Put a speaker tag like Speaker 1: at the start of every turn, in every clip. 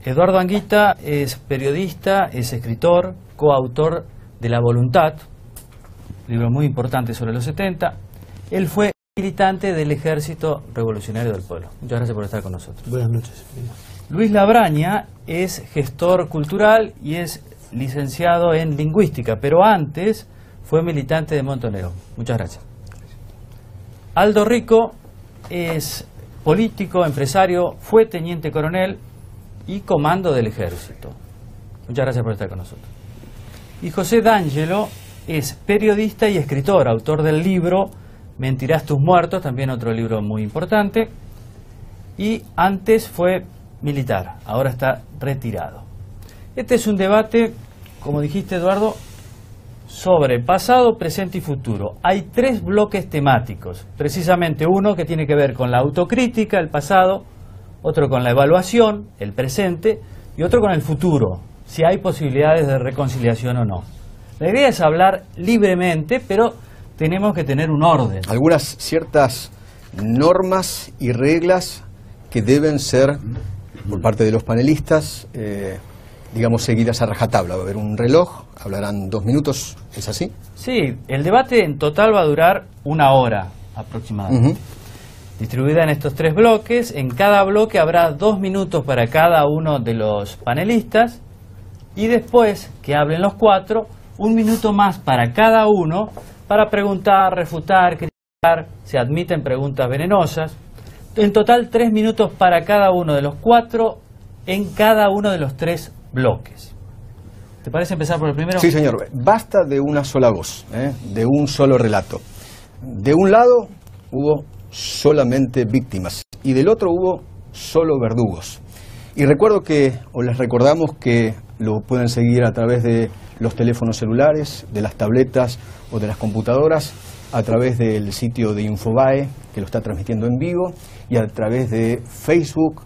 Speaker 1: Eduardo Anguita es periodista, es escritor, coautor de La Voluntad, libro muy importante sobre los 70. Él fue militante del Ejército Revolucionario del Pueblo. Muchas gracias por estar con nosotros.
Speaker 2: Buenas noches.
Speaker 1: Luis Labraña es gestor cultural y es licenciado en lingüística, pero antes fue militante de Montonero. Muchas gracias. Aldo Rico es político, empresario, fue teniente coronel y comando del ejército. Muchas gracias por estar con nosotros. Y José D'Angelo es periodista y escritor, autor del libro Mentirás tus muertos, también otro libro muy importante, y antes fue militar, ahora está retirado. Este es un debate, como dijiste, Eduardo, sobre pasado, presente y futuro. Hay 3 bloques temáticos, precisamente uno que tiene que ver con la autocrítica, el pasado, otro con la evaluación, el presente, y otro con el futuro, si hay posibilidades de reconciliación o no. La idea es hablar libremente, pero tenemos que tener un orden.
Speaker 3: Algunas ciertas normas y reglas que deben ser, por parte de los panelistas, digamos, seguidas a rajatabla. Va a haber un reloj, hablarán 2 minutos, ¿es así?
Speaker 1: Sí, el debate en total va a durar 1 hora aproximadamente. Distribuida en estos 3 bloques. En cada bloque habrá 2 minutos para cada uno de los panelistas y después que hablen los 4, 1 minuto más para cada uno para preguntar, refutar, criticar, se admiten preguntas venenosas. En total 3 minutos para cada uno de los 4 en cada uno de los 3 bloques. ¿Te parece empezar por el primero?
Speaker 3: Sí, señor. Basta de una sola voz, de un solo relato. De un lado hubo solamente víctimas y del otro hubo solo verdugos. Y recuerdo que, o les recordamos que lo pueden seguir a través de los teléfonos celulares, de las tabletas o de las computadoras, a través del sitio de Infobae, que lo está transmitiendo en vivo, y a través de Facebook,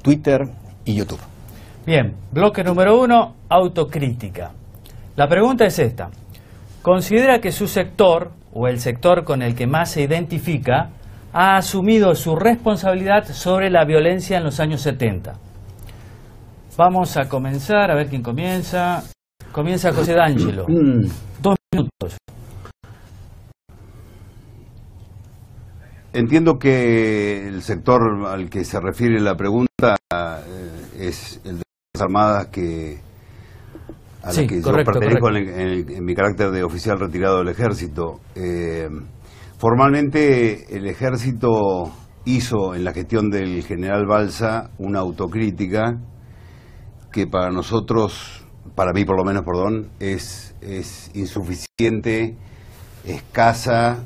Speaker 3: Twitter y YouTube.
Speaker 1: Bien, bloque número 1, autocrítica. La pregunta es esta. ¿Considera que su sector, o el sector con el que más se identifica, ha asumido su responsabilidad sobre la violencia en los años 70? Vamos a comenzar, a ver quién comienza. Comienza José D'Angelo. 2 minutos.
Speaker 4: Entiendo que el sector al que se refiere la pregunta es el de las Armadas a la que
Speaker 1: correcto,
Speaker 4: yo pertenezco en mi carácter de oficial retirado del Ejército. Formalmente el Ejército hizo en la gestión del general Balsa una autocrítica que para nosotros, para mí por lo menos, es insuficiente, escasa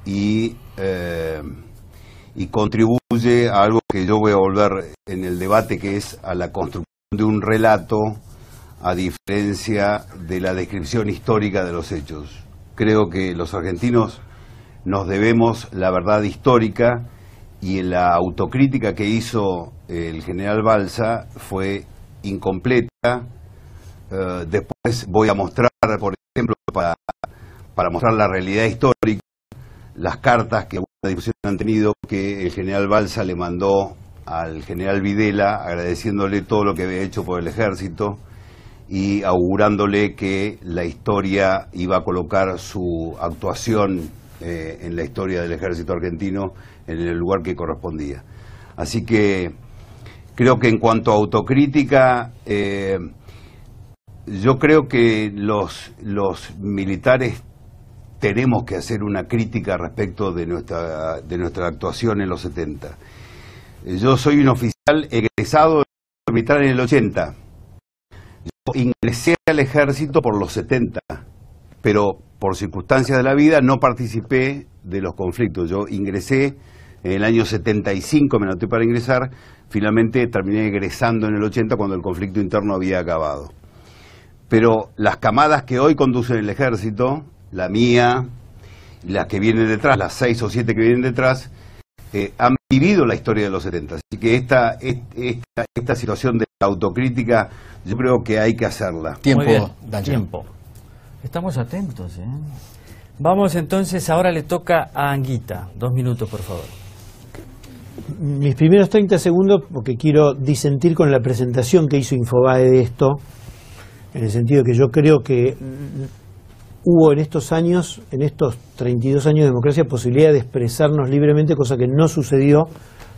Speaker 4: y contribuye a algo que yo voy a volver en el debate, que es a la construcción de un relato a diferencia de la descripción histórica de los hechos. Creo que los argentinos nos debemos la verdad histórica y en la autocrítica que hizo el general Balsa fue incompleta. Después voy a mostrar, por ejemplo, para mostrar la realidad histórica, las cartas que alguna discusión han tenido que el general Balsa le mandó al general Videla agradeciéndole todo lo que había hecho por el ejército y augurándole que la historia iba a colocar su actuación en la historia del ejército argentino en el lugar que correspondía. Así que creo que en cuanto a autocrítica, yo creo que los militares tenemos que hacer una crítica respecto de nuestra actuación en los 70. Yo soy un oficial egresado militar en el 80. Yo ingresé al ejército por los 70, pero por circunstancias de la vida no participé de los conflictos. Yo ingresé en el año 75, me anoté para ingresar, finalmente terminé egresando en el 80 cuando el conflicto interno había acabado. Pero las camadas que hoy conducen el ejército, la mía y las que vienen detrás, las 6 o 7 que vienen detrás, han vivido la historia de los 70. Así que esta situación de la autocrítica yo creo que hay que hacerla.
Speaker 1: Tiempo. Estamos atentos, ¿eh? Vamos entonces, ahora le toca a Anguita. 2 minutos, por favor.
Speaker 2: mis primeros 30 segundos, porque quiero disentir con la presentación que hizo Infobae de esto, en el sentido que yo creo que hubo en estos años, en estos 32 años de democracia, posibilidad de expresarnos libremente, cosa que no sucedió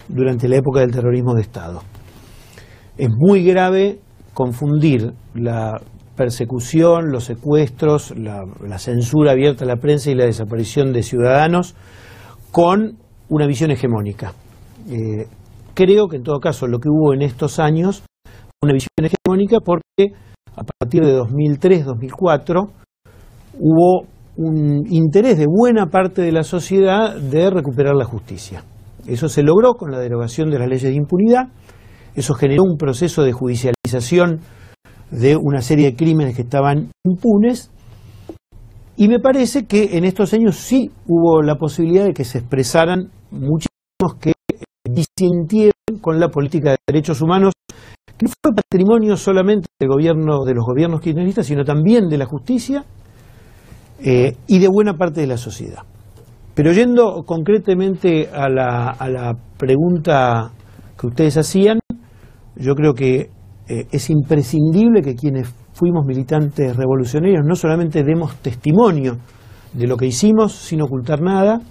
Speaker 2: durante la época del terrorismo de Estado. Es muy grave confundir la persecución, los secuestros, la censura abierta a la prensa y la desaparición de ciudadanos con una visión hegemónica. Creo que en todo caso lo que hubo en estos años una visión hegemónica porque a partir de 2003-2004 hubo un interés de buena parte de la sociedad de recuperar la justicia. Eso se logró con la derogación de las leyes de impunidad, eso generó un proceso de judicialización de una serie de crímenes que estaban impunes, y me parece que en estos años sí hubo la posibilidad de que se expresaran muchísimos que disintieron con la política de derechos humanos, que no fue patrimonio solamente del gobierno, de los gobiernos kirchneristas, sino también de la justicia y de buena parte de la sociedad. Pero yendo concretamente a la pregunta que ustedes hacían, yo creo que es imprescindible que quienes fuimos militantes revolucionarios no solamente demos testimonio de lo que hicimos sin ocultar nada,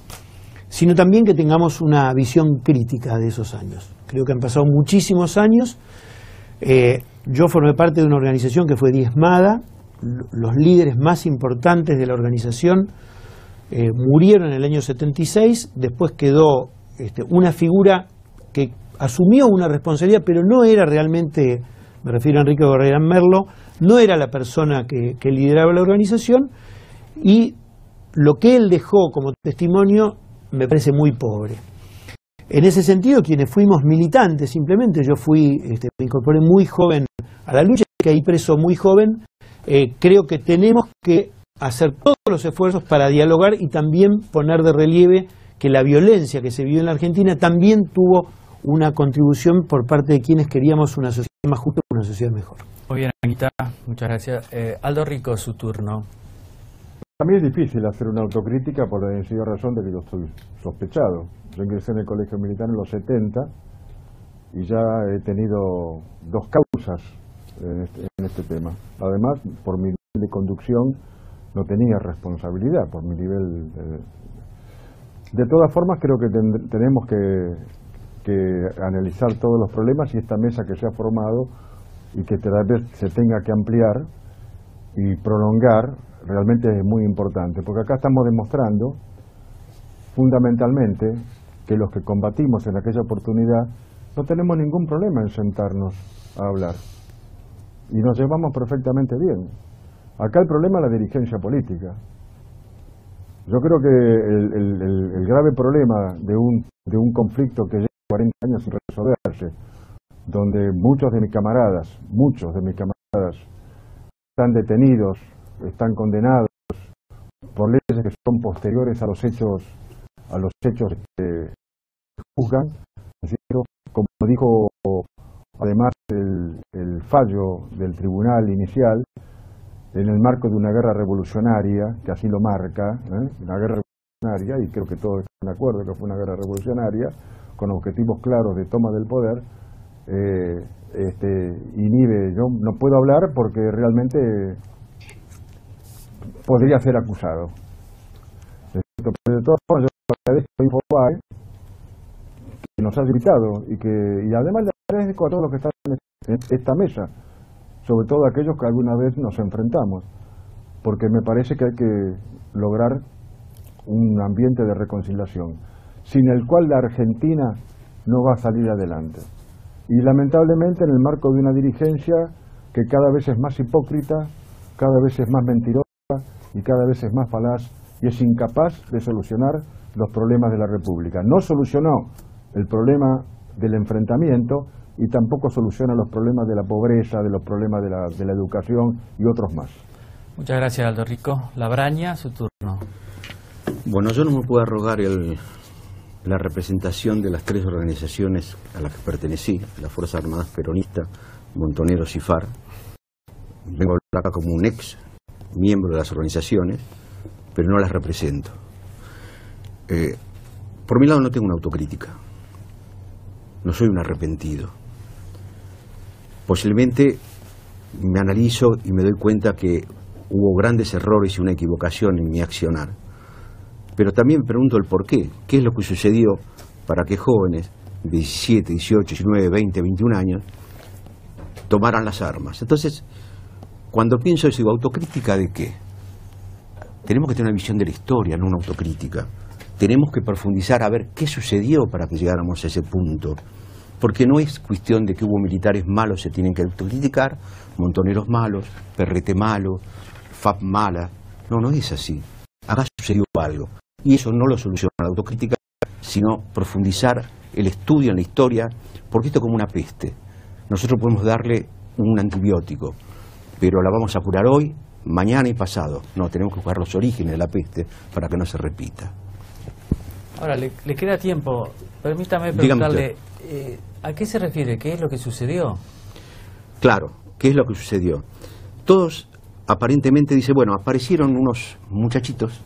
Speaker 2: sino también que tengamos una visión crítica de esos años. Creo que han pasado muchísimos años. Yo formé parte de una organización que fue diezmada. Los líderes más importantes de la organización murieron en el año 76. Después quedó una figura que asumió una responsabilidad, pero no era realmente, me refiero a Enrique Gorrerán Merlo, no era la persona que lideraba la organización, y lo que él dejó como testimonio me parece muy pobre. En ese sentido, quienes fuimos militantes, simplemente yo me incorporé muy joven a la lucha, caí preso muy joven, creo que tenemos que hacer todos los esfuerzos para dialogar y también poner de relieve que la violencia que se vivió en la Argentina también tuvo una contribución por parte de quienes queríamos una sociedad más justa, una sociedad mejor.
Speaker 1: Muy bien, Anita, muchas gracias. Aldo Rico, su turno.
Speaker 5: A mí es difícil hacer una autocrítica por la sencilla razón de que yo estoy sospechado. Yo ingresé en el Colegio Militar en los 70 y ya he tenido dos causas en este tema. Además, por mi nivel de conducción no tenía responsabilidad, por mi nivel de todas formas, creo que tenemos que analizar todos los problemas, y esta mesa que se ha formado y que tal vez se tenga que ampliar y prolongar realmente es muy importante, porque acá estamos demostrando fundamentalmente que los que combatimos en aquella oportunidad no tenemos ningún problema en sentarnos a hablar y nos llevamos perfectamente bien. Acá el problema es la dirigencia política. Yo creo que el grave problema de un conflicto que lleva 40 años sin resolverse, donde muchos de mis camaradas están detenidos, están condenados por leyes que son posteriores a los hechos que juzgan, como dijo además el fallo del tribunal inicial, en el marco de una guerra revolucionaria, que así lo marca, una guerra revolucionaria, y creo que todos están de acuerdo que fue una guerra revolucionaria, con objetivos claros de toma del poder, inhibe. Yo no puedo hablar porque realmente podría ser acusado. Pero de todas formas, yo agradezco a Infobae que nos ha gritado y además le agradezco a todos los que están en esta mesa, sobre todo a aquellos que alguna vez nos enfrentamos, porque me parece que hay que lograr un ambiente de reconciliación, sin el cual la Argentina no va a salir adelante. Y lamentablemente en el marco de una dirigencia que cada vez es más hipócrita, cada vez es más mentirosa y cada vez es más falaz y es incapaz de solucionar los problemas de la República. No solucionó el problema del enfrentamiento y tampoco soluciona los problemas de la pobreza, de los problemas de la educación y otros más.
Speaker 1: Muchas gracias, Aldo Rico. Labraña, su turno.
Speaker 6: Bueno, yo no me puedo arrogar la representación de las tres organizaciones a las que pertenecí, la Fuerzas Armadas Peronista, Montoneros y FARC. Vengo a hablar acá como un ex miembro de las organizaciones, pero no las represento. Por mi lado no tengo una autocrítica. no soy un arrepentido. Posiblemente me analizo y me doy cuenta que hubo grandes errores y una equivocación en mi accionar. Pero también me pregunto el por qué. ¿Qué es lo que sucedió para que jóvenes de 17, 18, 19, 20, 21 años tomaran las armas? Entonces, cuando pienso eso, digo, ¿autocrítica de qué? Tenemos que tener una visión de la historia, no una autocrítica. Tenemos que profundizar a ver qué sucedió para que llegáramos a ese punto. Porque no es cuestión de que hubo militares malos, se tienen que autocriticar, montoneros malos, Perrete malo, FAP mala. No, no es así. Acá sucedió algo. Y eso no lo soluciona la autocrítica, sino profundizar el estudio en la historia, porque esto es como una peste. Nosotros podemos darle un antibiótico, pero la vamos a curar hoy, mañana y pasado. No, tenemos que buscar los orígenes de la peste para que no se repita.
Speaker 1: Ahora, le queda tiempo. Permítame preguntarle, ¿a qué se refiere? ¿Qué es lo que sucedió?
Speaker 6: Claro, ¿qué es lo que sucedió? Todos aparentemente dicen, bueno, aparecieron unos muchachitos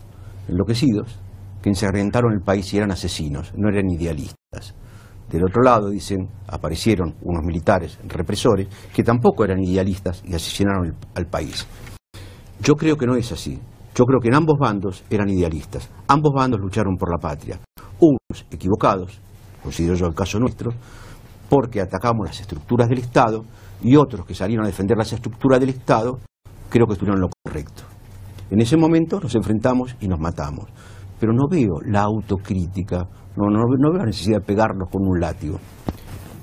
Speaker 6: enloquecidos que ensangrentaron el país y eran asesinos, no eran idealistas. Del otro lado, dicen, aparecieron unos militares represores que tampoco eran idealistas y asesinaron al país. Yo creo que no es así. Yo creo que en ambos bandos eran idealistas. Ambos bandos lucharon por la patria. Unos equivocados, considero yo el caso nuestro, porque atacamos las estructuras del Estado, y otros que salieron a defender las estructuras del Estado, creo que estuvieron en lo correcto. En ese momento nos enfrentamos y nos matamos. Pero no veo la autocrítica, no veo la necesidad de pegarnos con un látigo.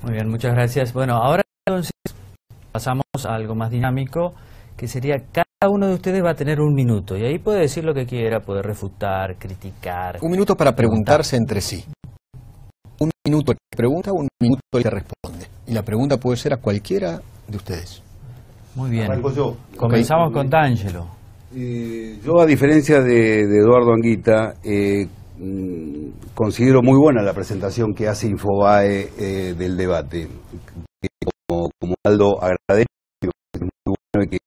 Speaker 1: Muy bien, muchas gracias. Bueno, ahora entonces pasamos a algo más dinámico, que sería cada uno de ustedes va a tener un minuto, y ahí puede decir lo que quiera, puede refutar, criticar.
Speaker 3: Un minuto para preguntarse entre sí. Un minuto el que pregunta, un minuto el que responde. Y la pregunta puede ser a cualquiera de ustedes.
Speaker 1: Muy bien.
Speaker 4: Arranco yo.
Speaker 1: Comenzamos con D'Angelo.
Speaker 4: Yo, a diferencia de Eduardo Anguita, considero muy buena la presentación que hace Infobae del debate. Como Aldo, agradezco, es muy bueno y que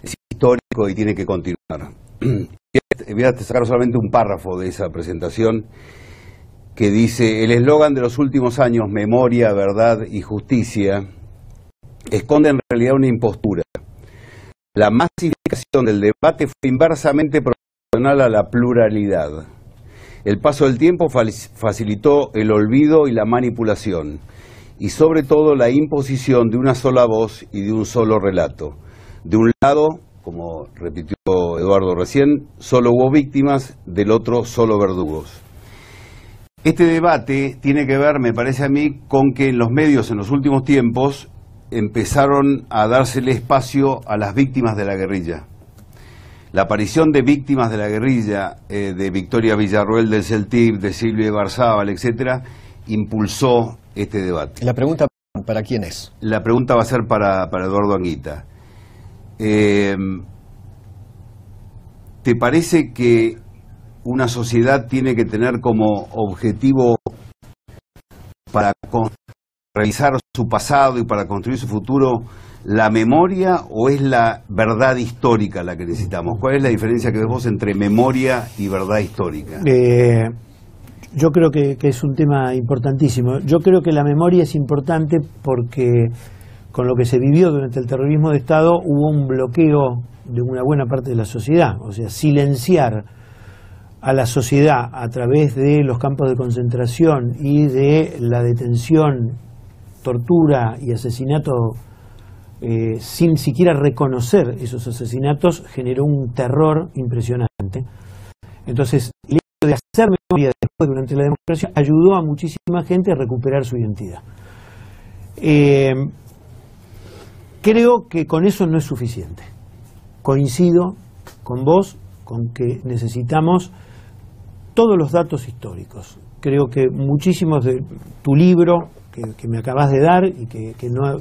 Speaker 4: es histórico y tiene que continuar. Voy a sacar solamente un párrafo de esa presentación que dice: el eslogan de los últimos años, memoria, verdad y justicia, esconde en realidad una impostura. La masificación del debate fue inversamente proporcional a la pluralidad. El paso del tiempo facilitó el olvido y la manipulación, y sobre todo la imposición de una sola voz y de un solo relato. De un lado, como repitió Eduardo recién, solo hubo víctimas, del otro solo verdugos. Este debate tiene que ver, me parece a mí, con que los medios en los últimos tiempos empezaron a dársele espacio a las víctimas de la guerrilla. La aparición de víctimas de la guerrilla, de Victoria Villarroel del CELTIP, de Silvia Barzábal, etcétera, impulsó este debate.
Speaker 3: La pregunta, ¿para quién es?
Speaker 4: La pregunta va a ser para Eduardo Anguita. ¿Te parece que una sociedad tiene que tener como objetivo para revisar su pasado y para construir su futuro la memoria, o es la verdad histórica la que necesitamos? ¿Cuál es la diferencia que ves vos entre memoria y verdad histórica?
Speaker 2: Yo creo que es un tema importantísimo. Yo creo que la memoria es importante porque con lo que se vivió durante el terrorismo de Estado hubo un bloqueo de una buena parte de la sociedad. O sea, silenciar a la sociedad a través de los campos de concentración y de la detención, tortura y asesinato sin siquiera reconocer esos asesinatos generó un terror impresionante. Entonces, el hecho de hacer memoria después durante la democracia ayudó a muchísima gente a recuperar su identidad. Creo que con eso no es suficiente. Coincido con vos con que necesitamos todos los datos históricos. Creo que muchísimos de tu libro que me acabas de dar y que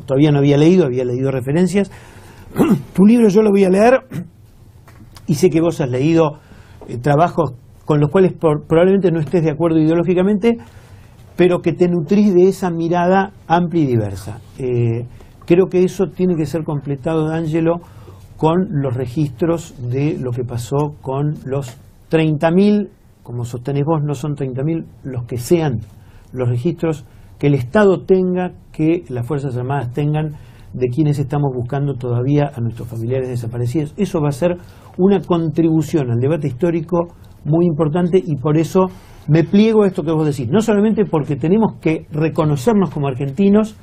Speaker 2: todavía no había leído referencias. Tu libro yo lo voy a leer y sé que vos has leído trabajos con los cuales probablemente no estés de acuerdo ideológicamente, pero que te nutrís de esa mirada amplia y diversa. Creo que eso tiene que ser completado, D'Angelo, con los registros de lo que pasó con los 30.000, como sostenés vos, no son 30.000, los que sean los registros que el Estado tenga, que las Fuerzas Armadas tengan, de quienes estamos buscando todavía a nuestros familiares desaparecidos. Eso va a ser una contribución al debate histórico muy importante, y por eso me pliego a esto que vos decís, no solamente porque tenemos que reconocernos como argentinos,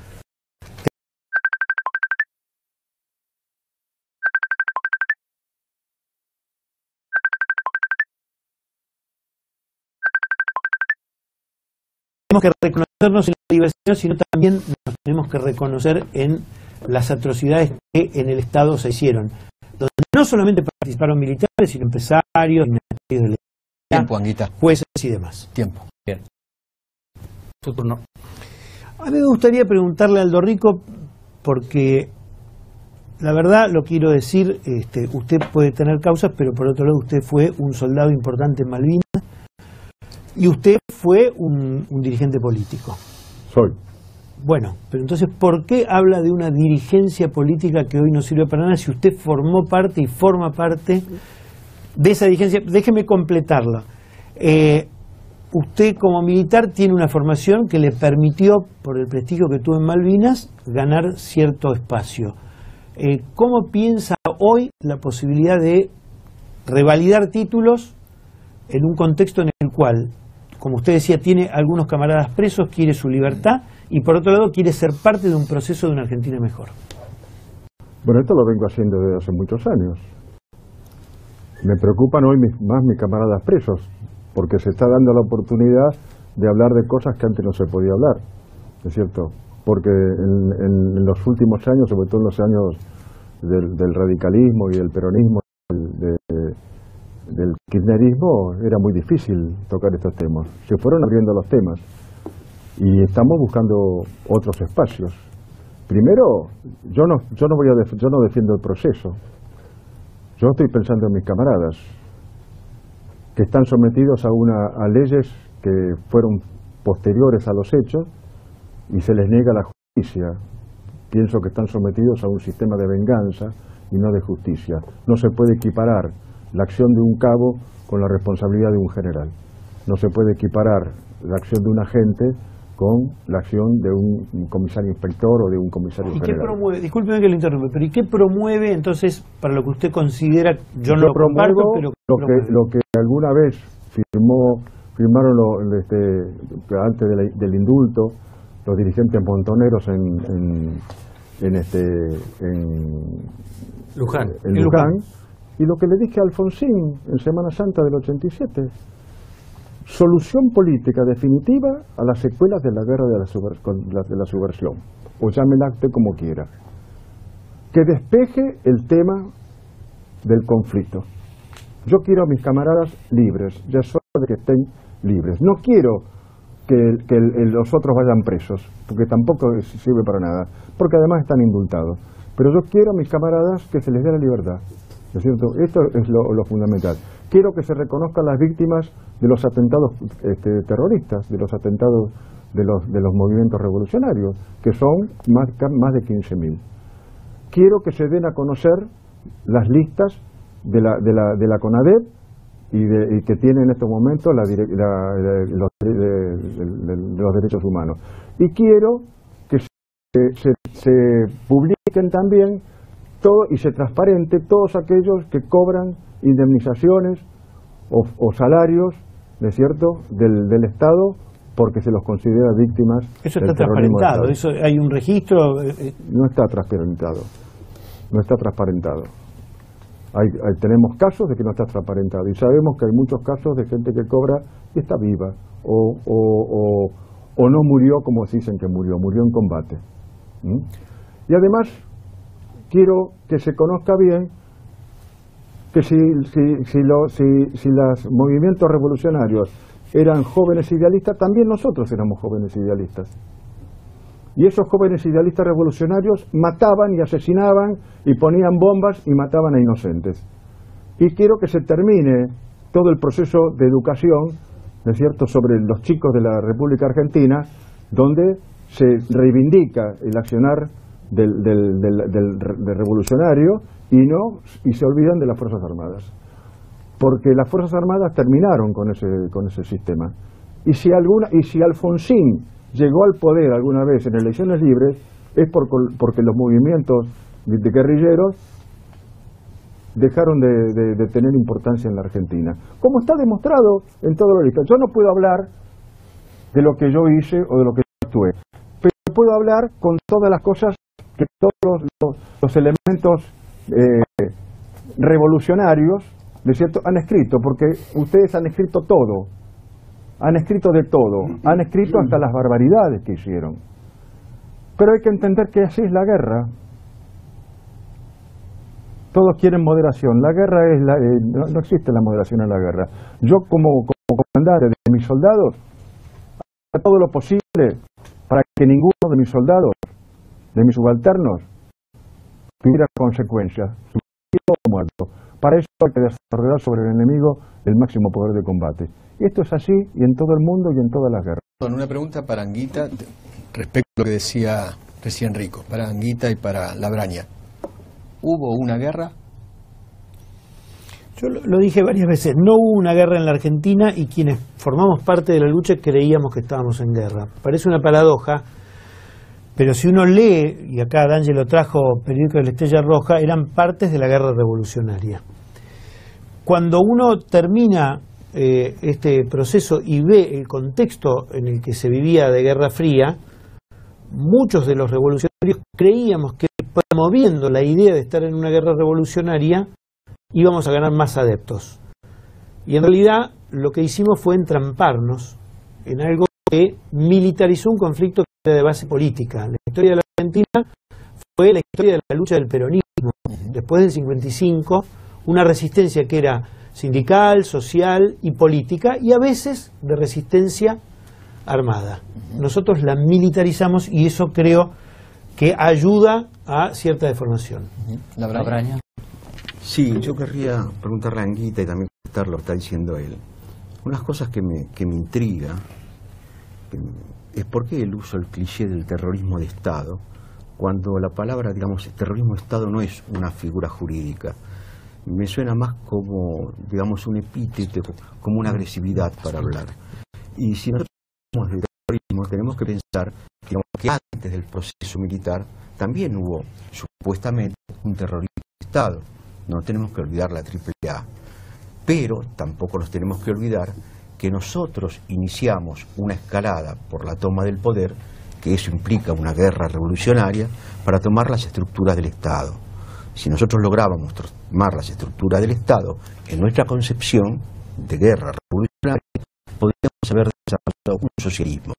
Speaker 2: tenemos que reconocernos en la diversidad, sino también nos tenemos que reconocer en las atrocidades que en el Estado se hicieron, donde no solamente participaron militares, sino empresarios,
Speaker 3: Tiempo, Anguita.
Speaker 2: jueces y demás.
Speaker 3: Tiempo.
Speaker 1: Bien. Tu turno.
Speaker 2: A mí me gustaría preguntarle a Aldo Rico, porque la verdad lo quiero decir, usted puede tener causas, pero por otro lado usted fue un soldado importante en Malvinas y usted fue un dirigente político.
Speaker 5: Soy.
Speaker 2: Bueno, pero entonces, ¿por qué habla de una dirigencia política que hoy no sirve para nada si usted formó parte y forma parte de esa dirigencia? Déjeme completarla. Usted como militar tiene una formación que le permitió, por el prestigio que tuvo en Malvinas, ganar cierto espacio. ¿Cómo piensa hoy la posibilidad de revalidar títulos en un contexto en el cual, como usted decía, tiene algunos camaradas presos, quiere su libertad y por otro lado quiere ser parte de un proceso de una Argentina mejor?
Speaker 5: Bueno, esto lo vengo haciendo desde hace muchos años. Me preocupan hoy más mis camaradas presos, porque se está dando la oportunidad de hablar de cosas que antes no se podía hablar, ¿no es cierto? Porque en los últimos años, sobre todo en los años del radicalismo y del peronismo, del kirchnerismo, era muy difícil tocar estos temas. Se fueron abriendo los temas y estamos buscando otros espacios. Primero, yo no defiendo el proceso. Yo estoy pensando en mis camaradas que están sometidos a leyes que fueron posteriores a los hechos y se les niega la justicia. Pienso que están sometidos a un sistema de venganza y no de justicia. No se puede equiparar la acción de un cabo con la responsabilidad de un general. No se puede equiparar la acción de un agente con la acción de un comisario inspector o de un comisario
Speaker 2: ¿Y
Speaker 5: general.
Speaker 2: qué promueve? Discúlpeme que le interrumpa, pero ¿y qué promueve entonces para lo que usted considera? Yo no
Speaker 5: Yo
Speaker 2: lo comparto,
Speaker 5: promuevo
Speaker 2: pero
Speaker 5: lo que alguna vez firmaron antes del indulto los dirigentes montoneros en Luján, y lo que le dije a Alfonsín en Semana Santa del 87: solución política definitiva a las secuelas de la guerra de la subversión, o llámela usted como quiera, que despeje el tema del conflicto. Yo quiero a mis camaradas libres, ya es hora de que estén libres. No quiero que los otros vayan presos, porque tampoco sirve para nada, porque además están indultados. Pero yo quiero a mis camaradas que se les dé la libertad, ¿no es cierto? Esto es lo fundamental. Quiero que se reconozcan las víctimas de los atentados terroristas, de los atentados de los movimientos revolucionarios, que son más de 15.000. Quiero que se den a conocer las listas de la CONADEP y que tiene en estos momentos los derechos humanos. Y quiero que se publiquen también todo y se transparente todos aquellos que cobran indemnizaciones o salarios, ¿no es cierto?, del Estado, porque se los considera víctimas.
Speaker 2: Eso está transparentado, eso hay un registro.
Speaker 5: No está transparentado, no está transparentado. Tenemos casos de que no está transparentado y sabemos que hay muchos casos de gente que cobra y está viva o no murió como se dicen que murió en combate. Y además quiero que se conozca bien que si los movimientos revolucionarios eran jóvenes idealistas, también nosotros éramos jóvenes idealistas. Y esos jóvenes idealistas revolucionarios mataban y asesinaban y ponían bombas y mataban a inocentes. Y quiero que se termine todo el proceso de educación, ¿no es cierto?, sobre los chicos de la República Argentina, donde se reivindica el accionar del revolucionario y se olvidan de las Fuerzas Armadas. Porque las Fuerzas Armadas terminaron con ese sistema. Y si Alfonsín llegó al poder alguna vez en elecciones libres es porque los movimientos de guerrilleros dejaron de tener importancia en la Argentina, como está demostrado en todo lo listo. Yo no puedo hablar de lo que yo hice o de lo que yo actué, pero puedo hablar con todas las cosas que todos los elementos revolucionarios, ¿no es cierto?, han escrito, porque ustedes han escrito todo, han escrito de todo, han escrito hasta las barbaridades que hicieron. Pero hay que entender que así es la guerra. Todos quieren moderación. La guerra es no existe la moderación en la guerra. Yo como comandante de mis soldados hago todo lo posible para que ninguno de mis soldados, de mis subalternos, tuviera consecuencias, vivo o muerto. Para eso hay que desarrollar sobre el enemigo el máximo poder de combate. Y esto es así y en todo el mundo y en todas las guerras.
Speaker 3: Una pregunta para Anguita respecto a lo que decía recién Rico, para Anguita y para Labraña. ¿Hubo una guerra?
Speaker 2: Yo lo dije varias veces, no hubo una guerra en la Argentina y quienes formamos parte de la lucha creíamos que estábamos en guerra. Parece una paradoja, pero si uno lee, y acá D'Angelo trajo periódico de la Estrella Roja, eran partes de la guerra revolucionaria. Cuando uno termina este proceso y ve el contexto en el que se vivía de Guerra Fría, muchos de los revolucionarios creíamos que promoviendo la idea de estar en una guerra revolucionaria íbamos a ganar más adeptos. Y en realidad lo que hicimos fue entramparnos en algo que militarizó un conflicto que era de base política. La historia de la Argentina fue la historia de la lucha del peronismo. Después del 55, una resistencia que era sindical, social y política, y a veces de resistencia armada. Nosotros la militarizamos y eso creo que ayuda a cierta deformación.
Speaker 1: Labraña.
Speaker 6: Sí, yo querría preguntarle a Anguita y también contestar lo que está diciendo él. Unas cosas que me intriga es por qué el uso del cliché del terrorismo de Estado, cuando la palabra, digamos, terrorismo de Estado no es una figura jurídica. Me suena más como, digamos, un epíteto, como una agresividad para hablar. Y si nosotros hablamos de terrorismo, tenemos que pensar que antes del proceso militar también hubo supuestamente un terrorismo de Estado. No tenemos que olvidar la AAA, pero tampoco nos tenemos que olvidar que nosotros iniciamos una escalada por la toma del poder, que eso implica una guerra revolucionaria, para tomar las estructuras del Estado. Si nosotros lográbamos tomar las estructuras del Estado, en nuestra concepción de guerra revolucionaria, podríamos haber desarrollado un socialismo.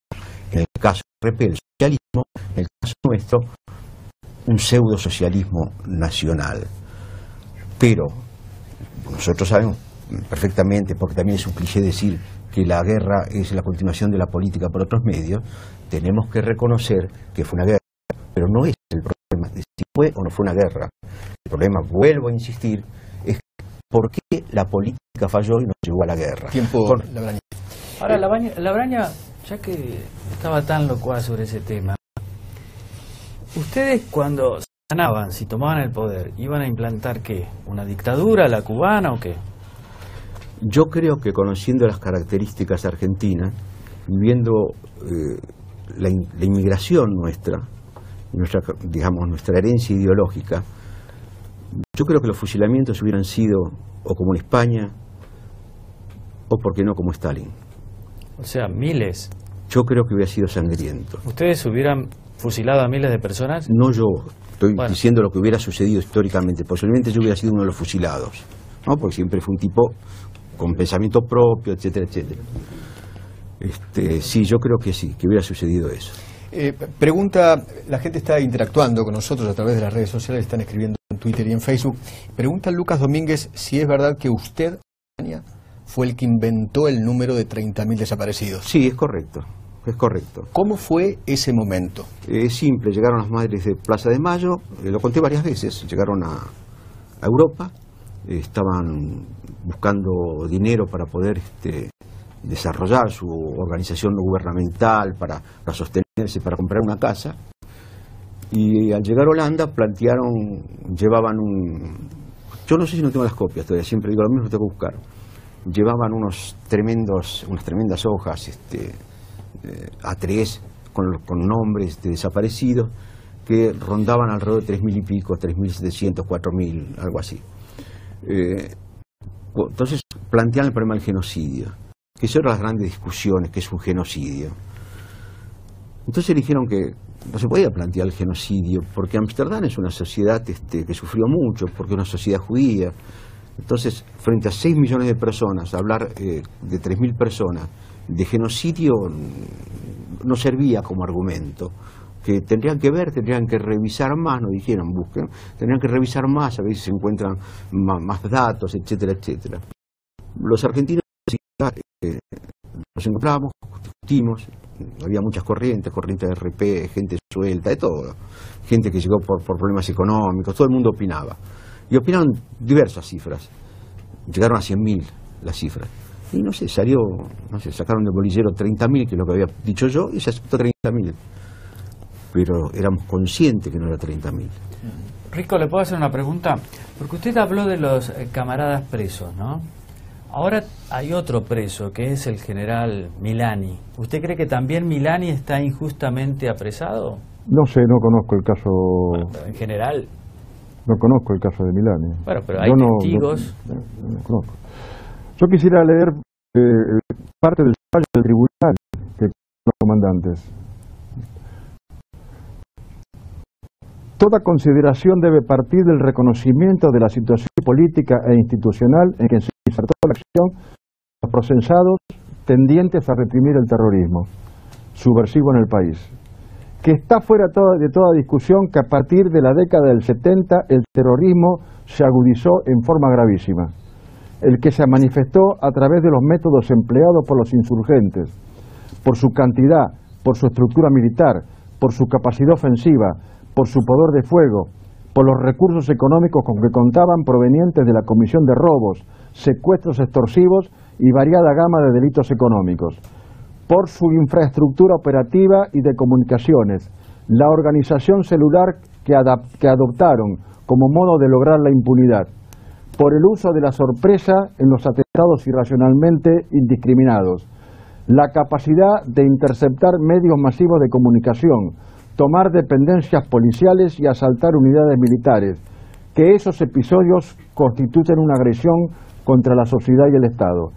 Speaker 6: En el caso de RP, el socialismo, en el caso nuestro, un pseudo-socialismo nacional. Pero nosotros sabemos perfectamente, porque también es un cliché decir que la guerra es la continuación de la política por otros medios, tenemos que reconocer que fue una guerra, pero no es el problema de si fue o no fue una guerra. El problema, vuelvo a insistir, es por qué la política falló y nos llevó a la guerra.
Speaker 3: Tiempo, Labraña.
Speaker 1: Ahora, Labraña, ya que estaba tan locuaz sobre ese tema, ustedes cuando ganaban, si tomaban el poder, ¿iban a implantar qué? ¿Una dictadura, la cubana o qué?
Speaker 6: Yo creo que conociendo las características argentinas, viendo la inmigración nuestra, digamos, nuestra herencia ideológica, yo creo que los fusilamientos hubieran sido o como en España o, por qué no, como Stalin.
Speaker 1: O sea, miles.
Speaker 6: Yo creo que hubiera sido sangriento.
Speaker 1: ¿Ustedes hubieran fusilado a miles de personas?
Speaker 6: No yo, estoy diciendo lo que hubiera sucedido históricamente. Posiblemente yo hubiera sido uno de los fusilados, ¿no? Porque siempre fue un tipo con pensamiento propio, etcétera, etcétera. Sí, yo creo que sí, que hubiera sucedido eso.
Speaker 3: Pregunta, la gente está interactuando con nosotros a través de las redes sociales, están escribiendo en Twitter y en Facebook. Pregunta Lucas Domínguez si es verdad que usted, fue el que inventó el número de 30.000 desaparecidos.
Speaker 6: Sí, es correcto. Es correcto.
Speaker 3: ¿Cómo fue ese momento?
Speaker 6: Es simple, llegaron las madres de Plaza de Mayo, lo conté varias veces, llegaron a Europa, estaban buscando dinero para poder desarrollar su organización gubernamental, para sostenerse, para comprar una casa, y al llegar a Holanda llevaban yo no sé si no tengo las copias todavía, siempre digo lo mismo, tengo que buscar, llevaban unas tremendas hojas A3 con nombres de desaparecidos que rondaban alrededor de 3.000 y pico, 3.700, 4.000, algo así. Entonces plantean el problema del genocidio, que eso eran las grandes discusiones, que es un genocidio. Entonces dijeron que no se podía plantear el genocidio, porque Ámsterdam es una sociedad que sufrió mucho, porque es una sociedad judía. Entonces, frente a 6 millones de personas, hablar de 3.000 personas de genocidio no servía como argumento. Que tendrían que ver, tendrían que revisar más, no dijeron busquen, tendrían que revisar más, a ver si se encuentran más datos, etcétera, etcétera. Los argentinos nos encontramos, discutimos, había muchas corrientes de RP, gente suelta, de todo, gente que llegó por problemas económicos, todo el mundo opinaba. Y opinaron diversas cifras, llegaron a 100.000 las cifras. Y no sé, sacaron del bolillero 30.000, que es lo que había dicho yo, y se aceptó 30.000. Pero éramos conscientes que no era 30.000.
Speaker 1: Rico, ¿le puedo hacer una pregunta? Porque usted habló de los camaradas presos, ¿no? Ahora hay otro preso, que es el general Milani. ¿Usted cree que también Milani está injustamente apresado?
Speaker 5: No sé, no conozco el caso...
Speaker 1: Bueno, pero en general...
Speaker 5: No conozco el caso de Milani.
Speaker 1: Bueno, pero hay testigos...
Speaker 5: No conozco. Yo quisiera leer parte del fallo del tribunal que los comandantes. Toda consideración debe partir del reconocimiento de la situación política e institucional en que se insertó la acción de los procesados tendientes a reprimir el terrorismo subversivo en el país, que está fuera de toda discusión que a partir de la década del 70 el terrorismo se agudizó en forma gravísima, el que se manifestó a través de los métodos empleados por los insurgentes, por su cantidad, por su estructura militar, por su capacidad ofensiva, por su poder de fuego, por los recursos económicos con que contaban provenientes de la comisión de robos, secuestros extorsivos y variada gama de delitos económicos, por su infraestructura operativa y de comunicaciones, la organización celular que adoptaron como modo de lograr la impunidad, por el uso de la sorpresa en los atentados irracionalmente indiscriminados, la capacidad de interceptar medios masivos de comunicación, tomar dependencias policiales y asaltar unidades militares, que esos episodios constituyen una agresión contra la sociedad y el Estado.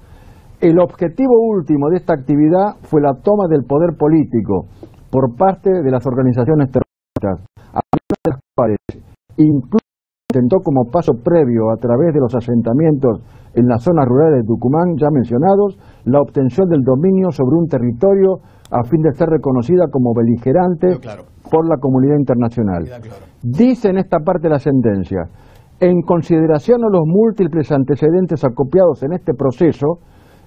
Speaker 5: El objetivo último de esta actividad fue la toma del poder político por parte de las organizaciones terroristas, algunas de las cuales incluso intentó como paso previo a través de los asentamientos en las zonas rurales de Tucumán ya mencionados, la obtención del dominio sobre un territorio a fin de ser reconocida como beligerante por la comunidad internacional. Dice en esta parte de la sentencia, en consideración a los múltiples antecedentes acopiados en este proceso,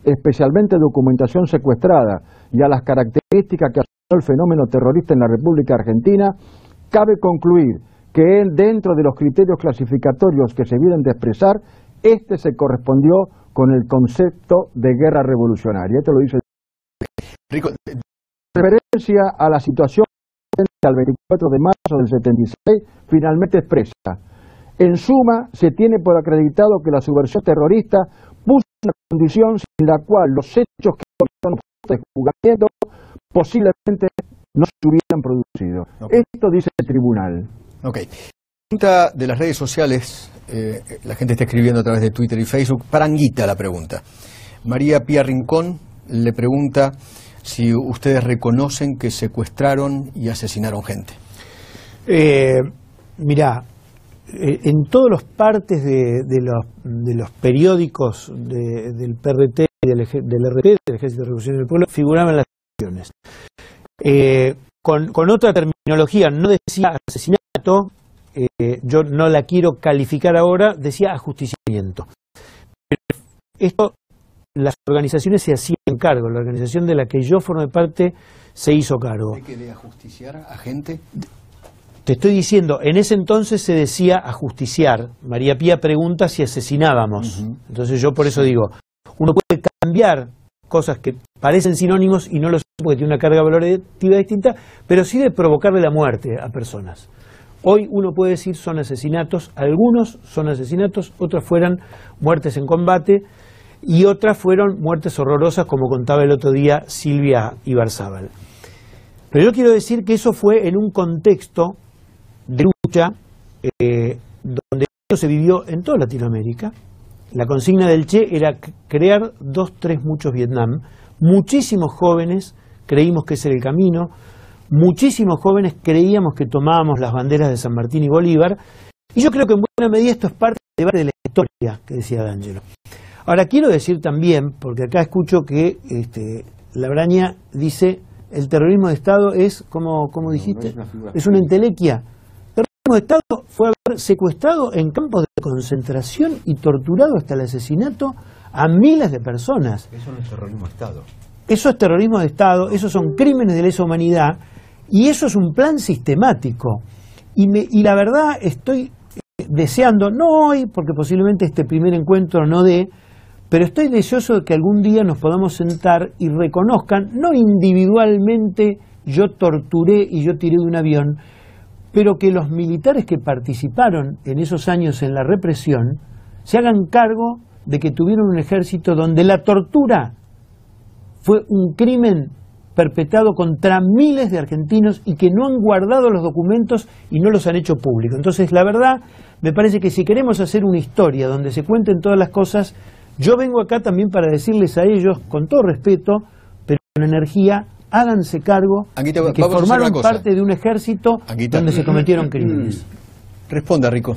Speaker 5: especialmente documentación secuestrada y a las características que asumió el fenómeno terrorista en la República Argentina, cabe concluir que dentro de los criterios clasificatorios que se vienen de expresar, este se correspondió con el concepto de guerra revolucionaria. Esto lo dice
Speaker 3: Rico.
Speaker 5: En referencia a la situación al 24 de marzo del 76, finalmente expresa. En suma, se tiene por acreditado que la subversión terrorista puso una condición sin la cual los hechos que son objeto de juzgamiento posiblemente no se hubieran producido. Esto dice el tribunal.
Speaker 3: Ok. Pregunta de las redes sociales, la gente está escribiendo a través de Twitter y Facebook. Paranguita la pregunta. María Pía Rincón le pregunta si ustedes reconocen que secuestraron y asesinaron gente.
Speaker 2: Mirá, en todas las partes de los periódicos del PRT, del RT, del Ejército de Revolución del Pueblo, figuraban las acciones. Con otra terminología, no decía asesinato, yo no la quiero calificar ahora, decía ajusticiamiento. Pero esto, las organizaciones se hacían cargo, la organización de la que yo formé parte se hizo cargo.
Speaker 3: ¿Hay que ajusticiar a gente?
Speaker 2: Te estoy diciendo, en ese entonces se decía ajusticiar. María Pía pregunta si asesinábamos. Entonces yo por eso digo, uno puede cambiar cosas que parecen sinónimos y no lo son porque tiene una carga valorativa distinta, pero sí de provocarle la muerte a personas. Hoy uno puede decir son asesinatos, algunos son asesinatos, otros fueron muertes en combate y otras fueron muertes horrorosas como contaba el otro día Silvia Ibarzábal. Pero yo quiero decir que eso fue en un contexto de lucha donde se vivió en toda Latinoamérica. La consigna del Che era crear 2, 3, muchos Vietnam. Muchísimos jóvenes creímos que ese era el camino. Muchísimos jóvenes creíamos que tomábamos las banderas de San Martín y Bolívar. Y yo creo que en buena medida esto es parte del debate de la historia que decía D'Angelo. Ahora quiero decir también, porque acá escucho que Labraña dice el terrorismo de Estado es, como dijiste, es una entelequia. El terrorismo de Estado fue haber secuestrado en campos de concentración y torturado hasta el asesinato a miles de personas.
Speaker 6: Eso no es terrorismo de Estado.
Speaker 2: Eso es terrorismo de Estado, esos son crímenes de lesa humanidad y eso es un plan sistemático. Y la verdad estoy deseando, no hoy, porque posiblemente este primer encuentro no dé, pero estoy deseoso de que algún día nos podamos sentar y reconozcan, no individualmente yo torturé y yo tiré de un avión, pero que los militares que participaron en esos años en la represión se hagan cargo de que tuvieron un ejército donde la tortura fue un crimen perpetrado contra miles de argentinos y que no han guardado los documentos y no los han hecho públicos. Entonces, la verdad, me parece que si queremos hacer una historia donde se cuenten todas las cosas, yo vengo acá también para decirles a ellos, con todo respeto, pero con energía, háganse cargo de que formaron parte de un ejército donde se cometieron crímenes.
Speaker 3: Responda, Rico.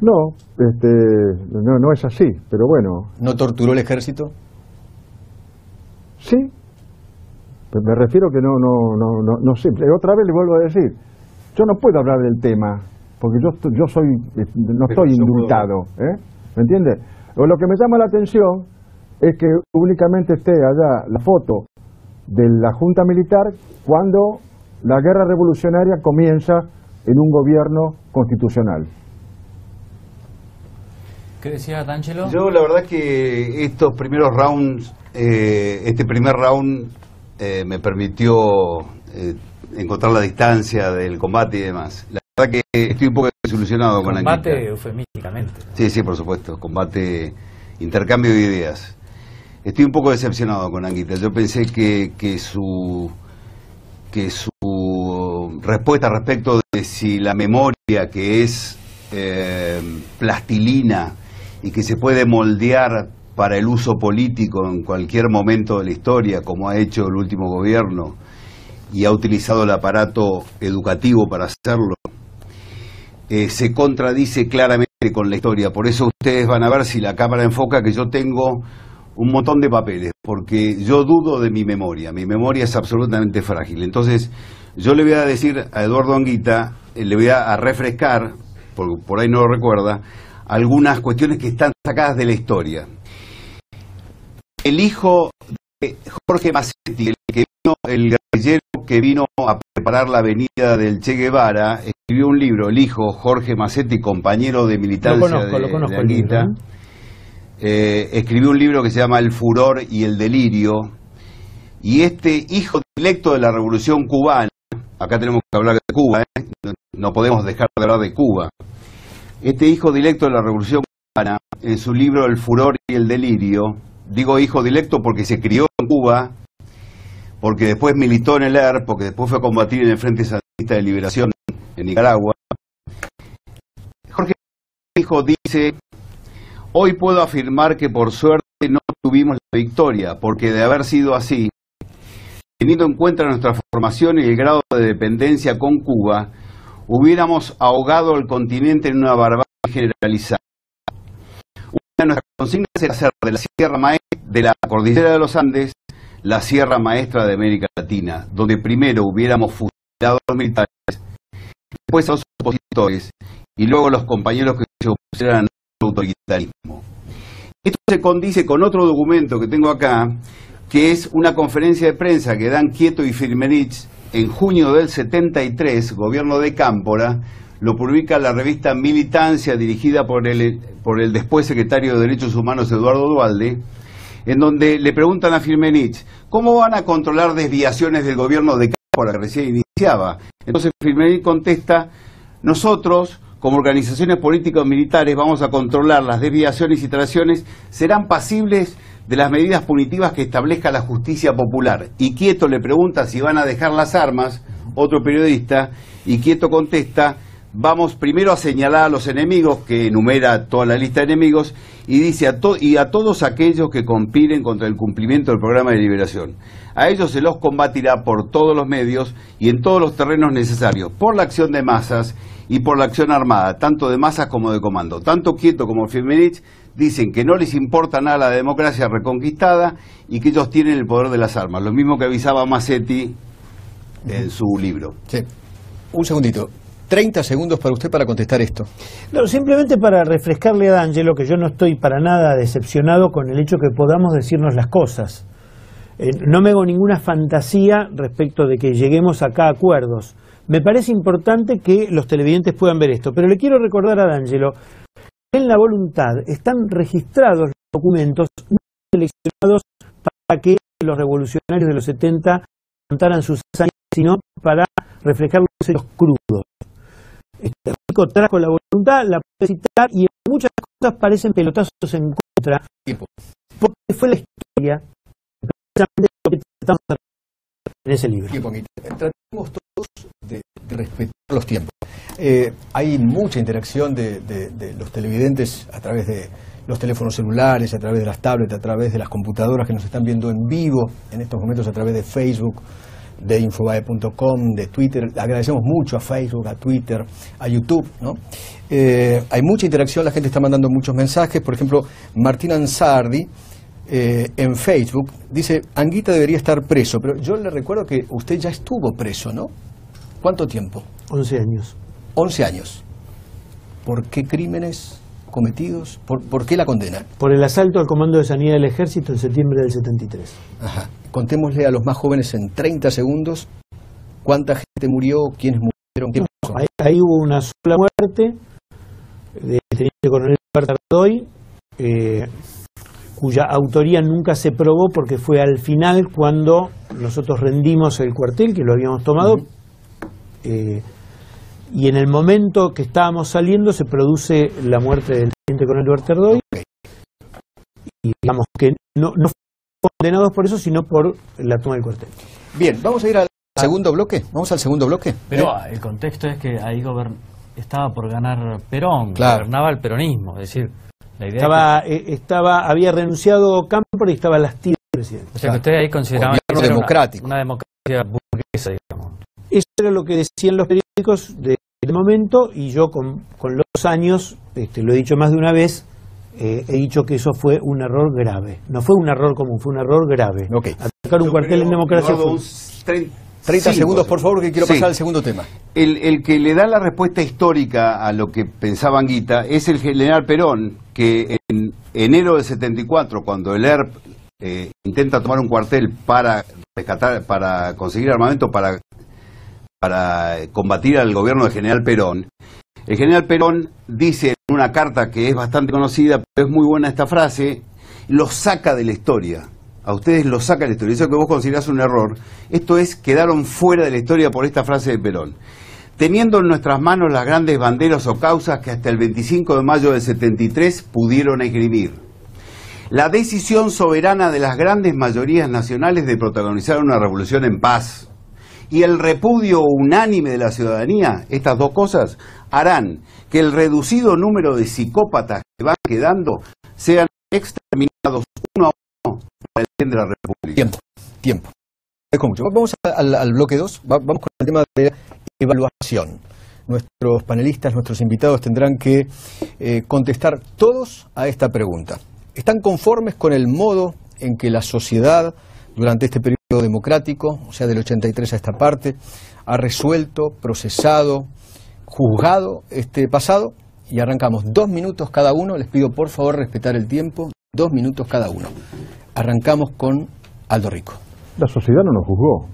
Speaker 5: No, no es así, pero bueno.
Speaker 3: ¿No torturó el ejército?
Speaker 5: Sí, me refiero que no sé. Otra vez le vuelvo a decir, yo no puedo hablar del tema, porque yo soy, no estoy indultado, ¿me entiende? Lo que me llama la atención es que únicamente esté allá la foto de la Junta Militar cuando la guerra revolucionaria comienza en un gobierno constitucional.
Speaker 1: ¿Qué decía D'Angelo?
Speaker 4: Yo la verdad que estos primeros rounds, este primer round me permitió encontrar la distancia del combate y demás. La verdad que estoy un poco desilusionado con Anguita.
Speaker 1: Combate eufemísticamente.
Speaker 4: Sí, por supuesto, combate, intercambio de ideas. Estoy un poco decepcionado con Anguita. Yo pensé que su respuesta respecto de si la memoria, que es plastilina y que se puede moldear para el uso político en cualquier momento de la historia, como ha hecho el último gobierno, y ha utilizado el aparato educativo para hacerlo, se contradice claramente con la historia. Por eso ustedes van a ver, si la cámara enfoca, que yo tengo un montón de papeles, porque yo dudo de mi memoria es absolutamente frágil. Entonces yo le voy a decir a Eduardo Anguita, le voy a refrescar, porque por ahí no lo recuerda, algunas cuestiones que están sacadas de la historia. El hijo de Jorge Macetti, el guerrillero que vino a preparar la avenida del Che Guevara, escribió un libro, el hijo Jorge Macetti, compañero de militancia de Anguita, escribió un libro que se llama El furor y el delirio, y este hijo directo de la Revolución Cubana, acá tenemos que hablar de Cuba, no podemos dejar de hablar de Cuba, este hijo directo de la Revolución Cubana, en su libro El furor y el delirio, digo hijo directo porque se crió en Cuba, porque después militó en el ERP, porque después fue a combatir en el Frente Sandinista de Liberación en Nicaragua. Jorge hijo dice: hoy puedo afirmar que por suerte no tuvimos la victoria, porque de haber sido así, teniendo en cuenta nuestra formación y el grado de dependencia con Cuba, hubiéramos ahogado el continente en una barbarie generalizada. Una de nuestras consignas era hacer de la Sierra Maestra, de la Cordillera de los Andes, la Sierra Maestra de América Latina, donde primero hubiéramos fusilado a los militares, después a los opositores y luego a los compañeros que se opusieran al autoritarismo. Esto se condice con otro documento que tengo acá, que es una conferencia de prensa que dan Quieto y Firmenich en junio del 73, gobierno de Cámpora, lo publica la revista Militancia, dirigida por el después secretario de Derechos Humanos Eduardo Duhalde, en donde le preguntan a Firmenich, ¿cómo van a controlar desviaciones del gobierno de Cámpora que recién iniciaba? Entonces Firmenich contesta: nosotros, como organizaciones políticas militares, vamos a controlar las desviaciones y traiciones, serán pasibles de las medidas punitivas que establezca la justicia popular. Y Quieto le pregunta si van a dejar las armas, otro periodista, y Quieto contesta: vamos primero a señalar a los enemigos, que enumera toda la lista de enemigos, y dice y a todos aquellos que conspiren contra el cumplimiento del programa de liberación. A ellos se los combatirá por todos los medios y en todos los terrenos necesarios, por la acción de masas y por la acción armada, tanto de masas como de comando. Tanto Quieto como Firmenich dicen que no les importa nada la democracia reconquistada y que ellos tienen el poder de las armas, lo mismo que avisaba Massetti en su libro.
Speaker 3: Sí. Un segundito. 30 segundos para usted para contestar esto.
Speaker 2: No, simplemente para refrescarle a D'Angelo que yo no estoy para nada decepcionado con el hecho que podamos decirnos las cosas. No me hago ninguna fantasía respecto de que lleguemos acá a acuerdos. Me parece importante que los televidentes puedan ver esto, pero le quiero recordar a D'Angelo que en la voluntad están registrados los documentos no seleccionados para que los revolucionarios de los 70 contaran sus hazañas, sino para reflejar los hechos crudos. Rico trajo la voluntad, la puede citar, y en muchas cosas parecen pelotazos en contra, porque fue la historia precisamente lo que tratamos de hacer en ese libro.
Speaker 3: Tratemos todos de respetar los tiempos. Hay mucha interacción de los televidentes a través de los teléfonos celulares, a través de las tablets, a través de las computadoras que nos están viendo en vivo en estos momentos, a través de Facebook, de Infobae.com, de Twitter. Agradecemos mucho a Facebook, a Twitter, a YouTube, ¿no? Hay mucha interacción, la gente está mandando muchos mensajes. Por ejemplo, Martín Ansardi en Facebook dice: Anguita debería estar preso, pero yo le recuerdo que usted ya estuvo preso, ¿no? ¿Cuánto tiempo?
Speaker 2: 11 años.
Speaker 3: 11 años. ¿Por qué crímenes cometidos? ¿Por qué la condena?
Speaker 2: Por el asalto al Comando de Sanidad del Ejército en septiembre del 73.
Speaker 3: Ajá. Contémosle a los más jóvenes en 30 segundos cuánta gente murió, quiénes murieron, qué pasó.
Speaker 2: Ahí hubo una sola muerte de teniente coronel Tardoy, cuya autoría nunca se probó porque fue al final cuando nosotros rendimos el cuartel, que lo habíamos tomado, y en el momento que estábamos saliendo se produce la muerte del teniente coronel Tardoy, y digamos que no condenados por eso, sino por la toma del cuartel.
Speaker 3: Bien, vamos a ir al segundo bloque. Vamos al segundo bloque.
Speaker 1: Pero el contexto es que ahí estaba por ganar Perón,
Speaker 3: claro.
Speaker 1: Gobernaba el peronismo, es decir, la idea
Speaker 2: había renunciado Cámpora y estaba Lastida presidente.
Speaker 1: o sea que ustedes ahí consideraban que
Speaker 3: Gobierno
Speaker 1: era
Speaker 3: democrático.
Speaker 1: una democracia burguesa, digamos.
Speaker 2: Eso era lo que decían los periódicos de momento, y yo con los años, lo he dicho más de una vez, he dicho que eso fue un error grave. No fue un error común, fue un error grave.
Speaker 3: Okay.
Speaker 2: Atacar un cuartel en democracia
Speaker 4: Eduardo,
Speaker 2: fue...
Speaker 3: 30 segundos, por favor, que quiero pasar
Speaker 4: Sí.
Speaker 3: al segundo tema.
Speaker 4: El que le da la respuesta histórica a lo que pensaba Anguita es el general Perón, que en enero del 74, cuando el ERP intenta tomar un cuartel para conseguir armamento para combatir al gobierno del general Perón, el general Perón dice en una carta que es bastante conocida, pero es muy buena esta frase: lo saca de la historia. A ustedes lo saca de la historia. Eso que vos considerás un error, esto es, quedaron fuera de la historia por esta frase de Perón. Teniendo en nuestras manos las grandes banderas o causas que hasta el 25 de mayo del 73 pudieron esgrimir. La decisión soberana de las grandes mayorías nacionales de protagonizar una revolución en paz y el repudio unánime de la ciudadanía, estas dos cosas harán que el reducido número de psicópatas que van quedando sean exterminados uno a uno para el bien de la República.
Speaker 3: Tiempo. Vamos al bloque 2, vamos con el tema de evaluación. Nuestros panelistas, nuestros invitados tendrán que contestar todos a esta pregunta. ¿Están conformes con el modo en que la sociedad, durante este periodo democrático, o sea, del 83 a esta parte, ha resuelto, procesado, juzgado este pasado? Y arrancamos 2 minutos cada uno. Les pido por favor respetar el tiempo. 2 minutos cada uno. Arrancamos con Aldo Rico.
Speaker 5: La sociedad no nos juzgó.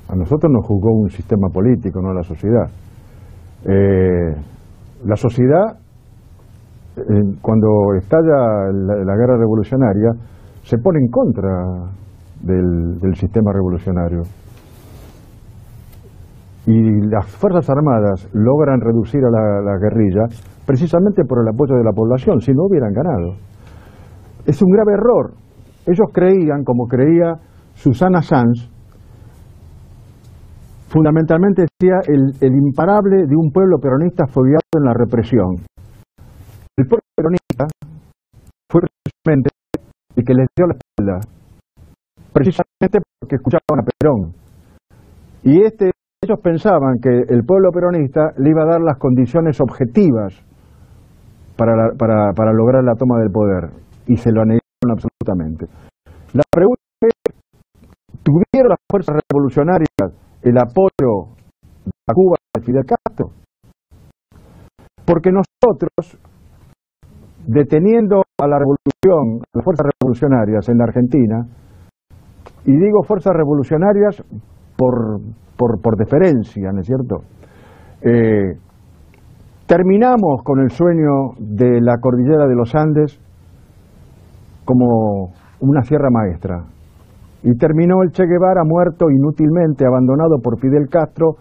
Speaker 5: A nosotros nos juzgó un sistema político, no la sociedad. La sociedad, cuando estalla la guerra revolucionaria, se pone en contra del sistema revolucionario. Y las Fuerzas Armadas logran reducir a la guerrilla precisamente por el apoyo de la población, si no hubieran ganado. Es un grave error. Ellos creían, como creía Susana Sanz, fundamentalmente decía el imparable de un pueblo peronista fogueado en la represión. El pueblo peronista fue precisamente el que les dio la espalda, precisamente porque escuchaban a Perón. Y ellos pensaban que el pueblo peronista le iba a dar las condiciones objetivas para lograr la toma del poder, y se lo negaron absolutamente. La pregunta es, ¿tuvieron las fuerzas revolucionarias el apoyo a Cuba de Fidel Castro? Porque nosotros, deteniendo a la revolución, a las fuerzas revolucionarias en la Argentina, y digo fuerzas revolucionarias por deferencia, ¿no es cierto? Terminamos con el sueño de la cordillera de los Andes como una sierra maestra. Y terminó el Che Guevara muerto inútilmente, abandonado por Fidel Castro,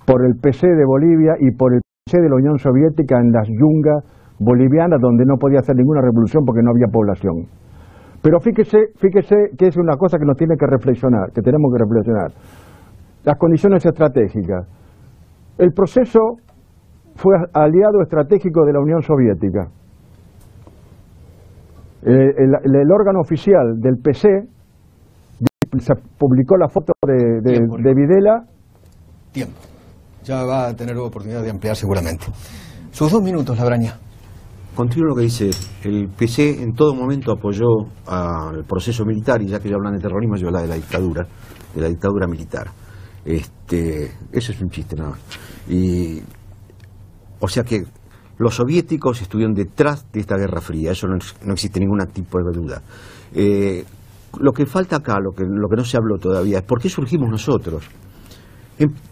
Speaker 5: por el PC de Bolivia y por el PC de la Unión Soviética en las yungas bolivianas, donde no podía hacer ninguna revolución porque no había población. Pero fíjese que es una cosa que nos tiene que reflexionar, que tenemos que reflexionar. Las condiciones estratégicas. El proceso fue aliado estratégico de la Unión Soviética. El órgano oficial del PC, se publicó la foto de Videla.
Speaker 3: Tiempo. Ya va a tener oportunidad de ampliar seguramente. Sus 2 minutos, Labraña.
Speaker 6: Continúo lo que dice. El PC en todo momento apoyó al proceso militar, y ya que yo hablan de terrorismo, yo hablo de la dictadura militar. Eso es un chiste, nada más. O sea que los soviéticos estuvieron detrás de esta Guerra Fría, eso no existe ningún tipo de duda. Lo que falta acá, lo que no se habló todavía, es por qué surgimos nosotros.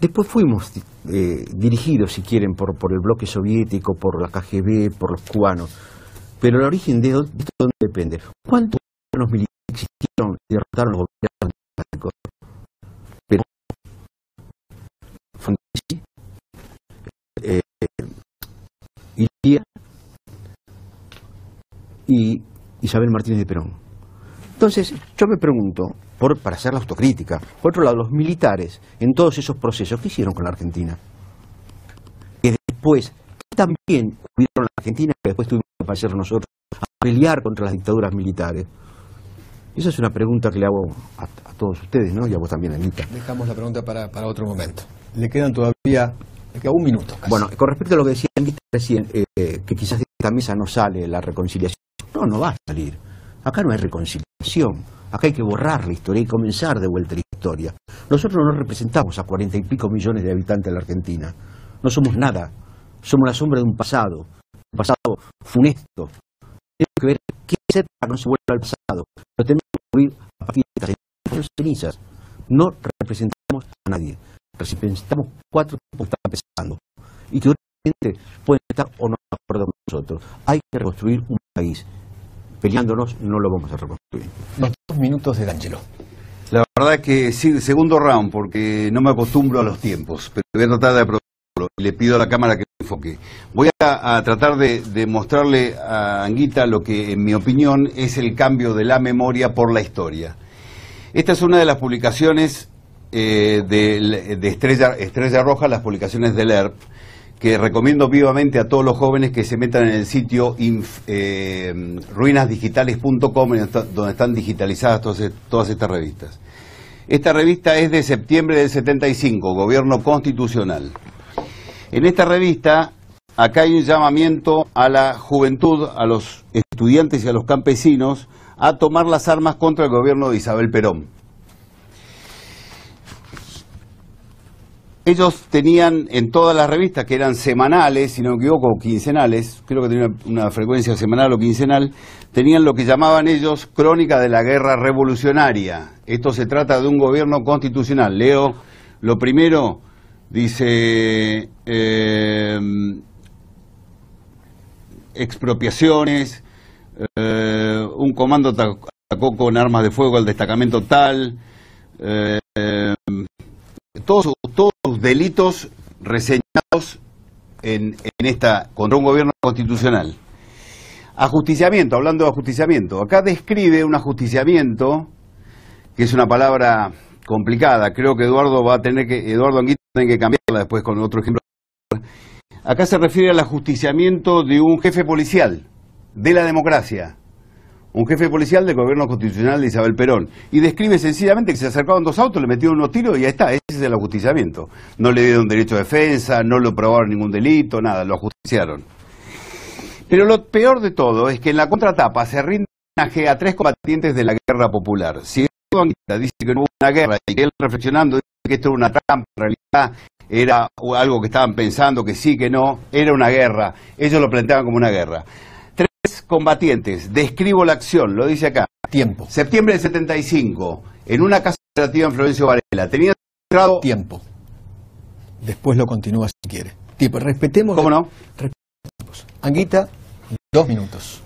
Speaker 6: Después fuimos dirigidos, si quieren, por el bloque soviético, por la KGB, por los cubanos. Pero el origen de esto, ¿dónde depende? ¿Cuántos gobiernos militares existieron y derrotaron los gobiernos democráticos? Pero y Isabel Martínez de Perón. Entonces, yo me pregunto, para hacer la autocrítica, por otro lado, los militares, en todos esos procesos, ¿qué hicieron con la Argentina? Que después, también cuidaron la Argentina, que después tuvimos que pasar nosotros a pelear contra las dictaduras militares. Esa es una pregunta que le hago a todos ustedes, ¿no? Y a vos también, Anita.
Speaker 3: Dejamos la pregunta para otro momento. Le queda 1 minuto. Casi.
Speaker 6: Bueno, con respecto a lo que decía Anita recién, que quizás de esta mesa no sale la reconciliación. No va a salir. Acá no hay reconciliación. Acá hay que borrar la historia y comenzar de vuelta la historia. Nosotros no representamos a 40 y pico millones de habitantes de la Argentina. No somos nada. Somos la sombra de un pasado funesto. Tenemos que ver qué hacer para que no se vuelva al pasado. Lo tenemos que construir a partir de estas cenizas. No representamos a nadie. Representamos 4 tipos que están empezando. Y que obviamente pueden estar o no de acuerdo con nosotros. Hay que reconstruir un país. Peleándonos no lo vamos a reconstruir.
Speaker 3: Los 2 minutos de D'Angelo.
Speaker 4: La verdad es que sí, segundo round, porque no me acostumbro a los tiempos, pero voy a tratar de aprovecharlo y le pido a la cámara que me enfoque. Voy a tratar de mostrarle a Anguita lo que, en mi opinión, es el cambio de la memoria por la historia. Esta es una de las publicaciones de Estrella Roja, las publicaciones del ERP, que recomiendo vivamente a todos los jóvenes que se metan en el sitio ruinasdigitales.com, donde están digitalizadas todas estas revistas. Esta revista es de septiembre del 75, Gobierno Constitucional. En esta revista, acá hay un llamamiento a la juventud, a los estudiantes y a los campesinos, a tomar las armas contra el gobierno de Isabel Perón. Ellos tenían en todas las revistas, que eran semanales, si no me equivoco, quincenales, creo que tenían una frecuencia semanal o quincenal, tenían lo que llamaban ellos Crónica de la Guerra Revolucionaria. Esto se trata de un gobierno constitucional. Leo lo primero, dice expropiaciones, un comando atacó con armas de fuego al destacamento tal, todos los delitos reseñados en esta contra un gobierno constitucional. Ajusticiamiento, hablando de ajusticiamiento. Acá describe un ajusticiamiento, que es una palabra complicada. Creo que Eduardo Anguita tiene que cambiarla después con otro ejemplo. Acá se refiere al ajusticiamiento de un jefe policial de la democracia. Un jefe policial del gobierno constitucional de Isabel Perón. Y describe sencillamente que se acercaban dos autos, le metieron unos tiros y ya está. Ese es el ajusticiamiento. No le dieron derecho de defensa, no le probaron ningún delito, nada, lo ajusticiaron. Pero lo peor de todo es que en la contratapa se rinde homenaje a 3 combatientes de la guerra popular. Si Eduardo Anguita dice que no hubo una guerra y que él reflexionando dice que esto era una trampa, en realidad era algo que estaban pensando, que sí, que no, era una guerra. Ellos lo planteaban como una guerra. 3 combatientes, describo la acción, lo dice acá.
Speaker 3: Tiempo.
Speaker 4: Septiembre del 75, en una casa relativa en Florencio Varela. Tenía registrado...
Speaker 3: Tiempo. Después lo continúa si quiere. Tipo, respetemos...
Speaker 4: ¿Cómo no?
Speaker 3: Anguita, 2 minutos.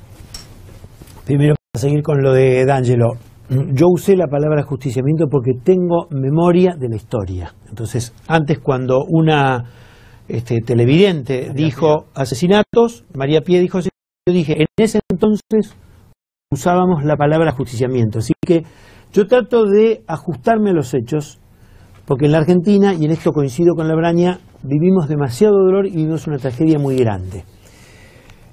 Speaker 2: Primero, para seguir con lo de D'Angelo, yo usé la palabra ajusticiamiento porque tengo memoria de la historia. Entonces, antes cuando una televidente dijo asesinatos, María Pía dijo asesinatos, yo dije, en ese entonces usábamos la palabra ajusticiamiento. Así que yo trato de ajustarme a los hechos, porque en la Argentina, y en esto coincido con la Braña, vivimos demasiado dolor y vivimos una tragedia muy grande.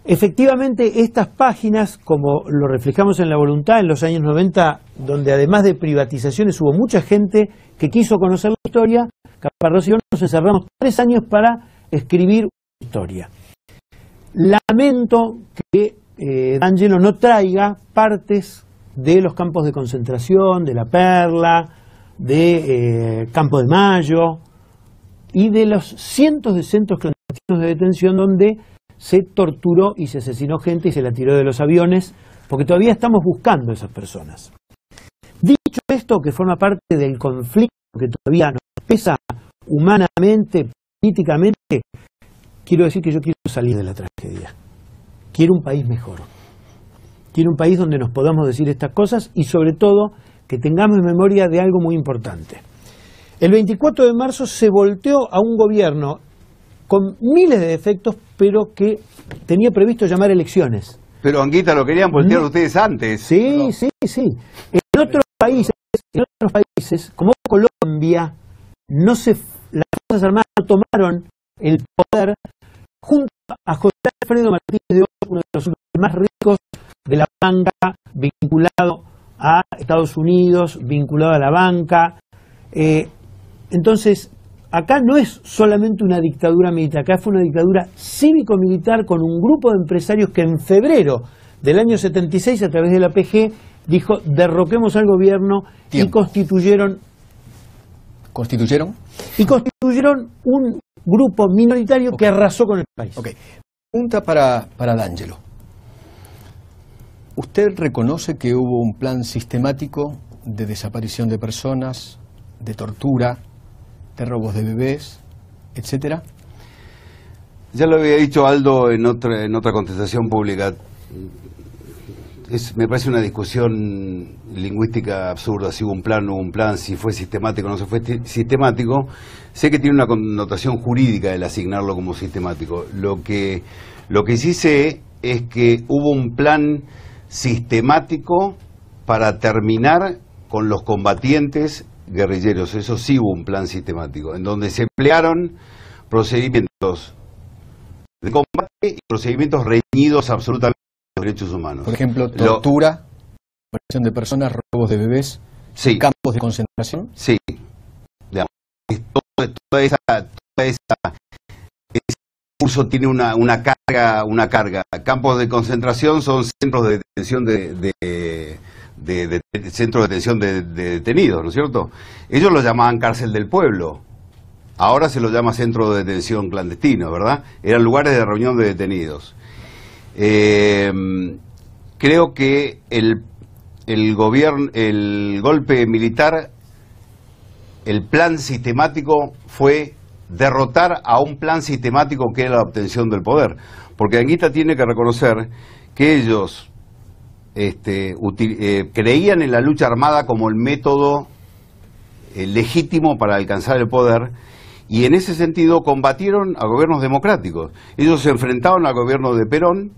Speaker 2: Efectivamente, estas páginas, como lo reflejamos en La Voluntad en los años 90, donde además de privatizaciones hubo mucha gente que quiso conocer la historia, Caparrós y yo nos encerramos 3 años para escribir una historia. Lamento que D'Angelo no traiga partes de los campos de concentración, de La Perla, de Campo de Mayo y de los cientos de centros clandestinos de detención donde se torturó y se asesinó gente y se la tiró de los aviones, porque todavía estamos buscando a esas personas. Dicho esto, que forma parte del conflicto que todavía nos pesa humanamente, políticamente, quiero decir que yo quiero salir de la tragedia. Quiero un país mejor. Quiero un país donde nos podamos decir estas cosas y sobre todo que tengamos memoria de algo muy importante. El 24 de marzo se volteó a un gobierno con miles de defectos, pero que tenía previsto llamar elecciones.
Speaker 4: Pero Anguita, lo querían voltear ustedes antes.
Speaker 2: Sí, ¿no? Sí. En otros países, como Colombia, las Fuerzas Armadas no tomaron el poder junto a José Alfredo Martínez de Oz, uno de los más ricos de la banca, vinculado a Estados Unidos, vinculado a la banca. Entonces, acá no es solamente una dictadura militar, acá fue una dictadura cívico-militar con un grupo de empresarios que en febrero del año 76, a través de la PG, dijo, derroquemos al gobierno. Tiempo. Y constituyeron un grupo minoritario que arrasó con el país.
Speaker 3: Ok. Pregunta para D'Angelo. ¿Usted reconoce que hubo un plan sistemático de desaparición de personas, de tortura, de robos de bebés, etcétera?
Speaker 4: Ya lo había dicho Aldo en otra contestación pública. Me parece una discusión lingüística absurda, si hubo un plan o no hubo un plan, si fue sistemático o no se fue sistemático. Sé que tiene una connotación jurídica el asignarlo como sistemático. Lo que sí sé es que hubo un plan sistemático para terminar con los combatientes guerrilleros. Eso sí hubo un plan sistemático, en donde se emplearon procedimientos de combate y procedimientos reñidos absolutamente con los derechos humanos.
Speaker 3: Por ejemplo, tortura, desaparición de personas, robos de bebés,
Speaker 4: sí.
Speaker 3: Campos de concentración.
Speaker 4: Sí. Toda esa ese curso tiene una carga. Campos de concentración son centros de detención centros de detención de detenidos, ¿no es cierto? Ellos lo llamaban cárcel del pueblo. Ahora se lo llama centro de detención clandestino, ¿verdad? Eran lugares de reunión de detenidos. Creo que el golpe militar, el plan sistemático fue derrotar a un plan sistemático que era la obtención del poder. Porque Anguita tiene que reconocer que ellos creían en la lucha armada como el método legítimo para alcanzar el poder, y en ese sentido combatieron a gobiernos democráticos. Ellos se enfrentaron al gobierno de Perón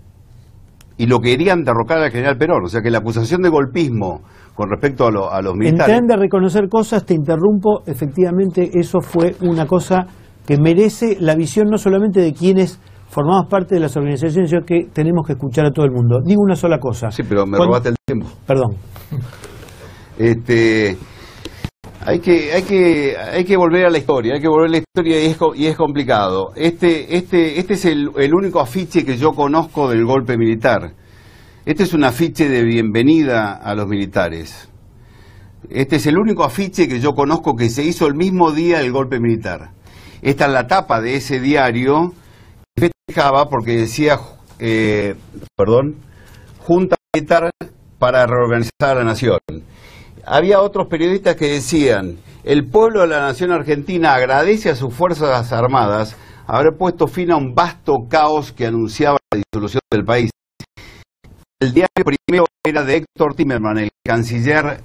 Speaker 4: y lo querían derrocar al general Perón. O sea que la acusación de golpismo con respecto a los militares...
Speaker 2: En de reconocer cosas, te interrumpo, efectivamente eso fue una cosa que merece la visión no solamente de quienes formamos parte de las organizaciones, sino que tenemos que escuchar a todo el mundo. Digo una sola cosa.
Speaker 4: Sí, pero me robaste el tiempo.
Speaker 2: Perdón.
Speaker 4: Hay que volver a la historia, y es complicado. Este es el único afiche que yo conozco del golpe militar. Este es un afiche de bienvenida a los militares. Este es el único afiche que yo conozco que se hizo el mismo día del golpe militar. Esta es la tapa de ese diario que festejaba porque decía, Junta Militar para reorganizar a la nación. Había otros periodistas que decían, el pueblo de la nación argentina agradece a sus Fuerzas Armadas haber puesto fin a un vasto caos que anunciaba la disolución del país. El diario primero era de Héctor Timerman, el canciller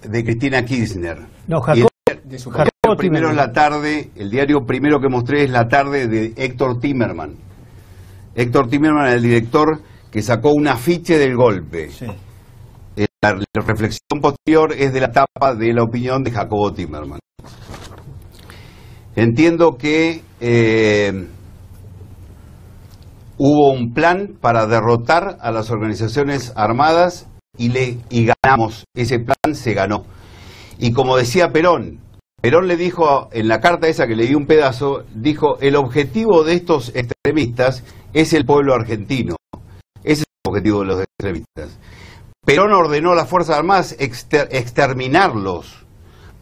Speaker 4: de Cristina Kirchner.
Speaker 2: No,
Speaker 4: el diario primero que mostré es La Tarde de Héctor Timerman. Héctor Timerman, el director que sacó un afiche del golpe. Sí. La reflexión posterior es de la tapa de La Opinión de Jacobo Timerman. Entiendo que hubo un plan para derrotar a las organizaciones armadas y ganamos. Ese plan se ganó. Y como decía Perón le dijo en la carta esa que le di un pedazo, dijo, el objetivo de estos extremistas es el pueblo argentino. Ese es el objetivo de los extremistas. Perón ordenó a las Fuerzas Armadas exterminarlos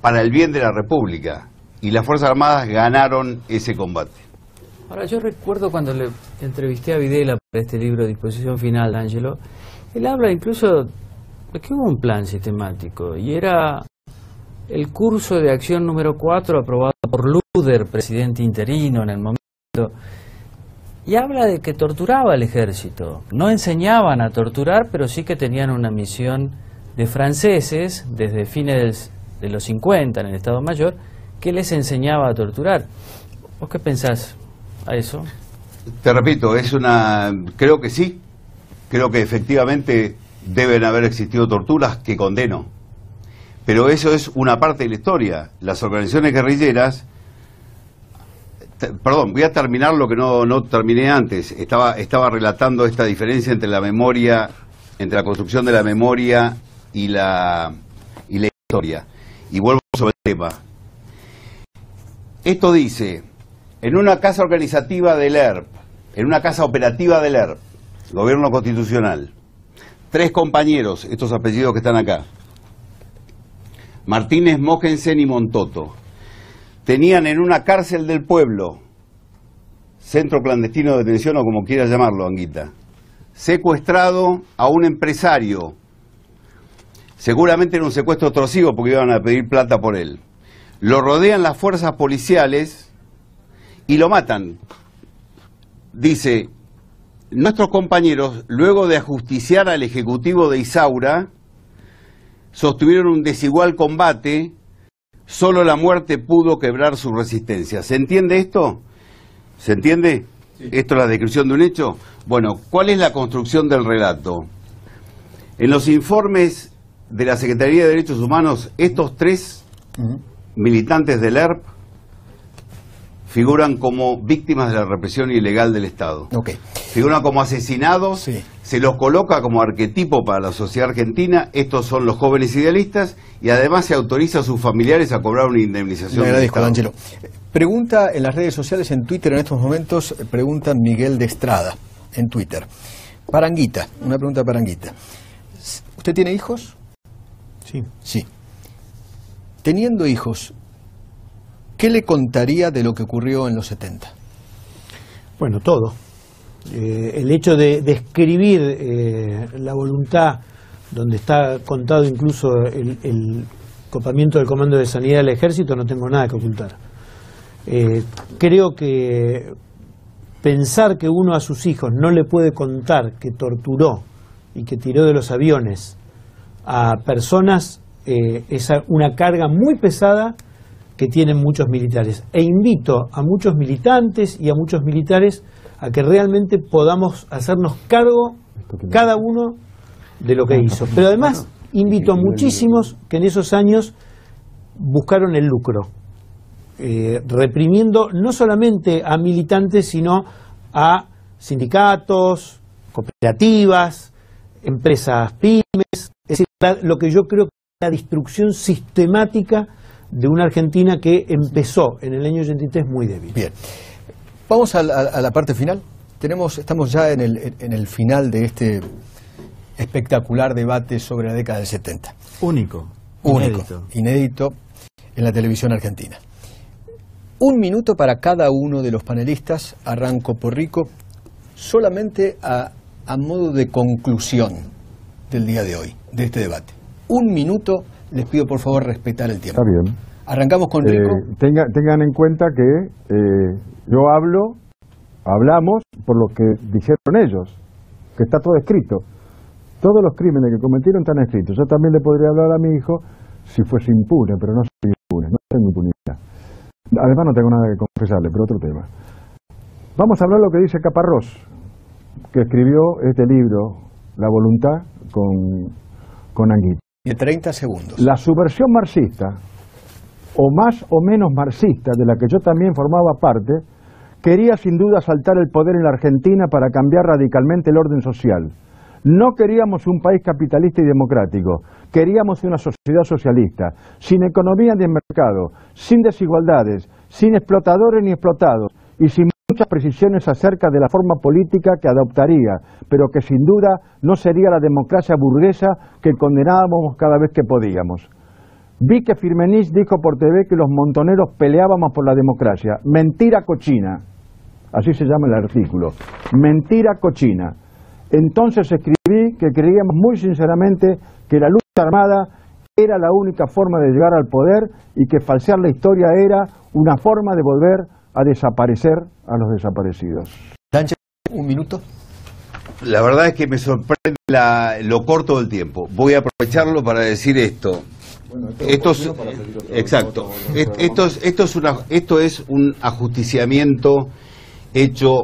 Speaker 4: para el bien de la República, y las Fuerzas Armadas ganaron ese combate.
Speaker 1: Ahora, yo recuerdo cuando le entrevisté a Videla para este libro, Disposición Final, D'Angelo, él habla incluso de que hubo un plan sistemático, y era el curso de acción número 4 aprobado por Luder, presidente interino en el momento, y habla de que torturaba al ejército. No enseñaban a torturar, pero sí que tenían una misión de franceses, desde fines de los 50 en el Estado Mayor, que les enseñaba a torturar. ¿Vos qué pensás a eso?
Speaker 4: Te repito, creo que sí. Creo que efectivamente deben haber existido torturas que condeno. Pero eso es una parte de la historia. Las organizaciones guerrilleras... Perdón, voy a terminar lo que no terminé antes. Estaba relatando esta diferencia entre la memoria, entre la construcción de la memoria y la historia. Y vuelvo sobre el tema. Esto dice, en una casa organizativa del ERP, en una casa operativa del ERP, Gobierno Constitucional, 3 compañeros, estos apellidos que están acá, Martínez, Mogensen y Montoto, tenían en una cárcel del pueblo, centro clandestino de detención o como quieras llamarlo, Anguita, secuestrado a un empresario. Seguramente era un secuestro torcido porque iban a pedir plata por él. Lo rodean las fuerzas policiales y lo matan. Dice, nuestros compañeros, luego de ajusticiar al ejecutivo de Isaura, sostuvieron un desigual combate. Solo la muerte pudo quebrar su resistencia. ¿Se entiende esto? ¿Se entiende? Sí. ¿Esto es la descripción de un hecho? Bueno, ¿cuál es la construcción del relato? En los informes de la Secretaría de Derechos Humanos, estos 3 militantes del ERP figuran como víctimas de la represión ilegal del Estado.
Speaker 3: Okay.
Speaker 4: Figuran como asesinados, sí. Se los coloca como arquetipo para la sociedad argentina. Estos son los jóvenes idealistas y además se autoriza a sus familiares a cobrar una indemnización.
Speaker 3: Le agradezco, D'Angelo. Pregunta en las redes sociales, en Twitter en estos momentos, pregunta Miguel de Estrada, en Twitter. Paranguita, una pregunta para Anguita. ¿Usted tiene hijos?
Speaker 2: Sí.
Speaker 3: Sí. Teniendo hijos, ¿qué le contaría de lo que ocurrió en los 70?
Speaker 2: Bueno, todo. El hecho de describir la voluntad, donde está contado incluso el copamiento del Comando de Sanidad del Ejército, no tengo nada que ocultar. Creo que pensar que uno a sus hijos no le puede contar que torturó y que tiró de los aviones a personas es una carga muy pesada que tienen muchos militares. E invito a muchos militantes y a muchos militares a que realmente podamos hacernos cargo cada uno de lo que hizo. Pero además invito a muchísimos que en esos años buscaron el lucro, reprimiendo no solamente a militantes, sino a sindicatos, cooperativas, empresas pymes, es decir, lo que yo creo que es la destrucción sistemática de una Argentina que empezó en el año 83 muy débil.
Speaker 3: Bien, vamos a la parte final. Estamos ya en el final de este espectacular debate sobre la década del 70.
Speaker 1: Único,
Speaker 3: inédito en la televisión argentina. 1 minuto para cada uno de los panelistas. Arranco por Rico, solamente a modo de conclusión del día de hoy, de este debate. 1 minuto, les pido por favor respetar el tiempo.
Speaker 5: Está bien.
Speaker 3: Arrancamos con Rico.
Speaker 5: Tengan en cuenta que yo hablamos por lo que dijeron ellos, que está todo escrito. Todos los crímenes que cometieron están escritos. Yo también le podría hablar a mi hijo si fuese impune, pero no soy impune, no tengo impunidad. Además no tengo nada que confesarle, pero otro tema. Vamos a hablar lo que dice Caparrós, que escribió este libro, La voluntad, con Anguita.
Speaker 3: De 30 segundos.
Speaker 5: La subversión marxista, o más o menos marxista, de la que yo también formaba parte, quería sin duda asaltar el poder en la Argentina para cambiar radicalmente el orden social. No queríamos un país capitalista y democrático, queríamos una sociedad socialista, sin economía de mercado, sin desigualdades, sin explotadores ni explotados, y sin muchas precisiones acerca de la forma política que adoptaría, pero que sin duda no sería la democracia burguesa que condenábamos cada vez que podíamos. Vi que Firmenich dijo por TV que los montoneros peleábamos por la democracia. Mentira cochina. Así se llama el artículo. Mentira cochina. Entonces escribí que creíamos muy sinceramente que la lucha armada era la única forma de llegar al poder y que falsear la historia era una forma de volver a desaparecer a los desaparecidos.
Speaker 3: Sánchez, 1 minuto.
Speaker 4: La verdad es que me sorprende lo corto del tiempo. Voy a aprovecharlo para decir esto. Bueno, exacto. Esto es un ajusticiamiento hecho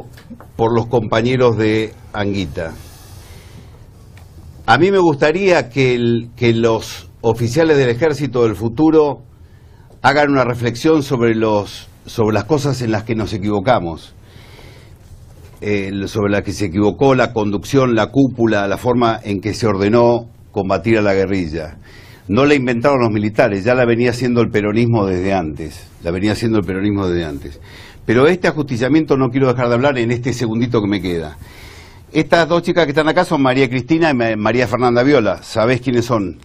Speaker 4: por los compañeros de Anguita. A mí me gustaría que los oficiales del ejército del futuro hagan una reflexión sobre las cosas en las que nos equivocamos, sobre las que se equivocó la conducción, la cúpula, la forma en que se ordenó combatir a la guerrilla. No la inventaron los militares, ya la venía haciendo el peronismo desde antes. Pero este ajusticiamiento no quiero dejar de hablar en este segundito que me queda. Estas dos chicas que están acá son María Cristina y María Fernanda Viola. ¿Sabés quiénes son,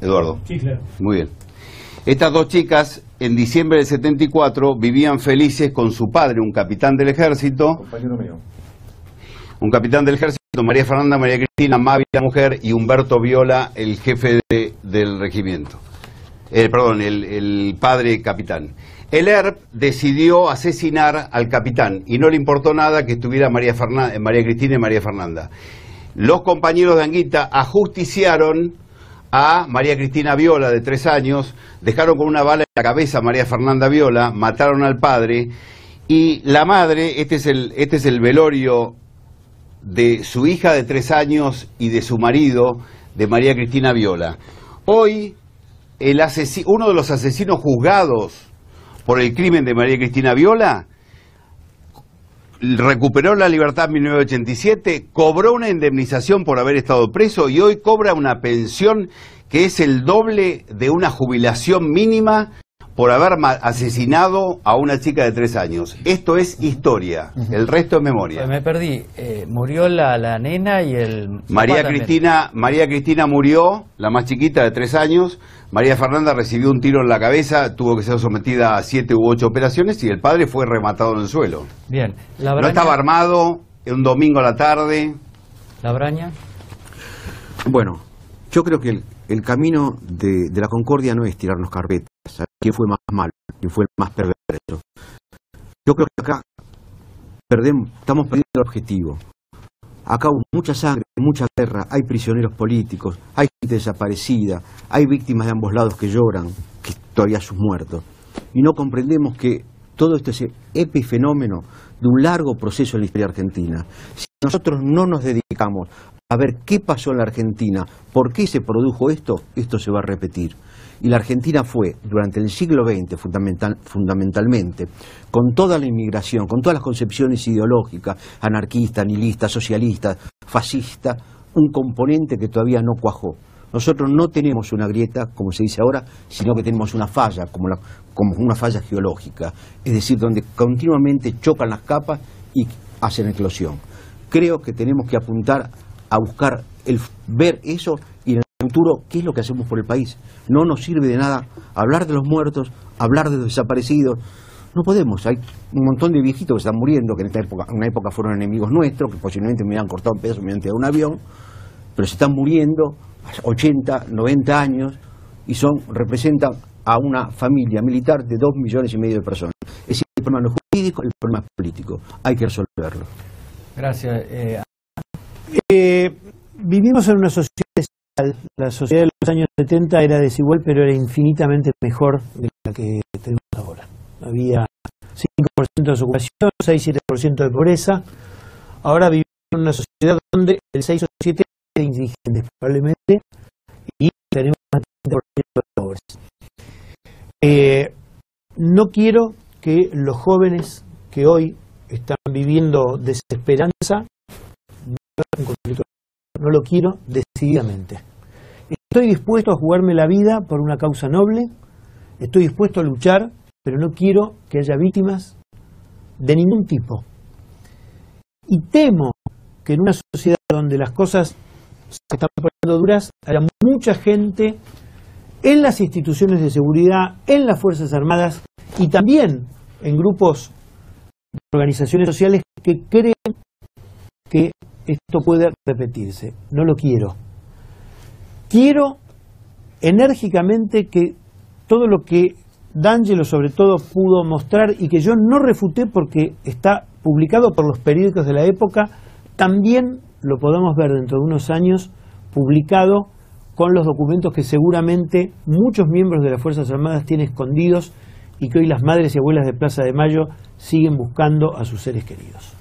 Speaker 4: Eduardo?
Speaker 2: Sí, claro.
Speaker 4: Muy bien. Estas dos chicas, en diciembre del 74, vivían felices con su padre, un capitán del ejército.
Speaker 5: Compañero mío.
Speaker 4: Un capitán del ejército, María Fernanda, María Cristina, Mavi, la mujer, y Humberto Viola, el jefe del regimiento. El padre capitán. El ERP decidió asesinar al capitán y no le importó nada que estuviera María Cristina y María Fernanda. Los compañeros de Anguita ajusticiaron a María Cristina Viola, de 3 años, dejaron con una bala en la cabeza a María Fernanda Viola, mataron al padre, y la madre, este es el velorio de su hija de 3 años y de su marido, de María Cristina Viola. Hoy, uno de los asesinos juzgados por el crimen de María Cristina Viola recuperó la libertad en 1987, cobró una indemnización por haber estado preso y hoy cobra una pensión que es el doble de una jubilación mínima por haber asesinado a una chica de 3 años. Esto es historia, el resto es memoria.
Speaker 1: Pues me perdí, murió la nena y el...
Speaker 4: María Cristina murió, la más chiquita de 3 años, María Fernanda recibió un tiro en la cabeza, tuvo que ser sometida a 7 u 8 operaciones y el padre fue rematado en el suelo.
Speaker 1: Bien.
Speaker 4: No estaba armado, un domingo a la tarde.
Speaker 1: ¿La Braña?
Speaker 6: Bueno, yo creo que el camino de la concordia no es tirarnos carpetas, ¿sabes? ¿Quién fue más malo? ¿Quién fue el más perverso? Yo creo que acá estamos perdiendo el objetivo. Acá hubo mucha sangre, mucha guerra, hay prisioneros políticos, hay gente desaparecida, hay víctimas de ambos lados que lloran, que todavía sus muertos. Y no comprendemos que todo esto es epifenómeno de un largo proceso en la historia argentina. Si nosotros no nos dedicamos a ver qué pasó en la Argentina, por qué se produjo esto, esto se va a repetir. Y la Argentina fue, durante el siglo XX fundamentalmente, con toda la inmigración, con todas las concepciones ideológicas, anarquistas, nihilistas, socialistas, fascistas, un componente que todavía no cuajó. Nosotros no tenemos una grieta, como se dice ahora, sino que tenemos una falla, como una falla geológica, es decir, donde continuamente chocan las capas y hacen eclosión. Creo que tenemos que apuntar a buscar, ver eso y en el futuro, ¿qué es lo que hacemos por el país? No nos sirve de nada hablar de los muertos, hablar de los desaparecidos. No podemos, hay un montón de viejitos que están muriendo, que en una época fueron enemigos nuestros, que posiblemente me hubieran cortado un pedazo mediante un avión, pero se están muriendo a 80, 90 años y representan a una familia militar de 2,5 millones de personas. Es decir, el problema no es jurídico, el problema es político. Hay que resolverlo.
Speaker 1: Gracias.
Speaker 2: Vivimos en una sociedad desigual. La sociedad de los años 70 era desigual, pero era infinitamente mejor de la que tenemos ahora. Había 5% de desocupación, 6-7% de pobreza. Ahora vivimos en una sociedad donde el 6 o 7% de indigentes probablemente, y tenemos un 30% de pobres. No quiero que los jóvenes que hoy están viviendo desesperanza vivan un conflicto. No lo quiero decididamente. Estoy dispuesto a jugarme la vida por una causa noble, estoy dispuesto a luchar, pero no quiero que haya víctimas de ningún tipo. Y temo que en una sociedad donde las cosas se están poniendo duras, haya mucha gente en las instituciones de seguridad, en las Fuerzas Armadas y también en grupos de organizaciones sociales que creen que esto puede repetirse. No lo quiero. Quiero enérgicamente que todo lo que D'Angelo sobre todo pudo mostrar y que yo no refuté porque está publicado por los periódicos de la época, también lo podamos ver dentro de unos años publicado con los documentos que seguramente muchos miembros de las Fuerzas Armadas tienen escondidos y que hoy las madres y abuelas de Plaza de Mayo siguen buscando a sus seres queridos.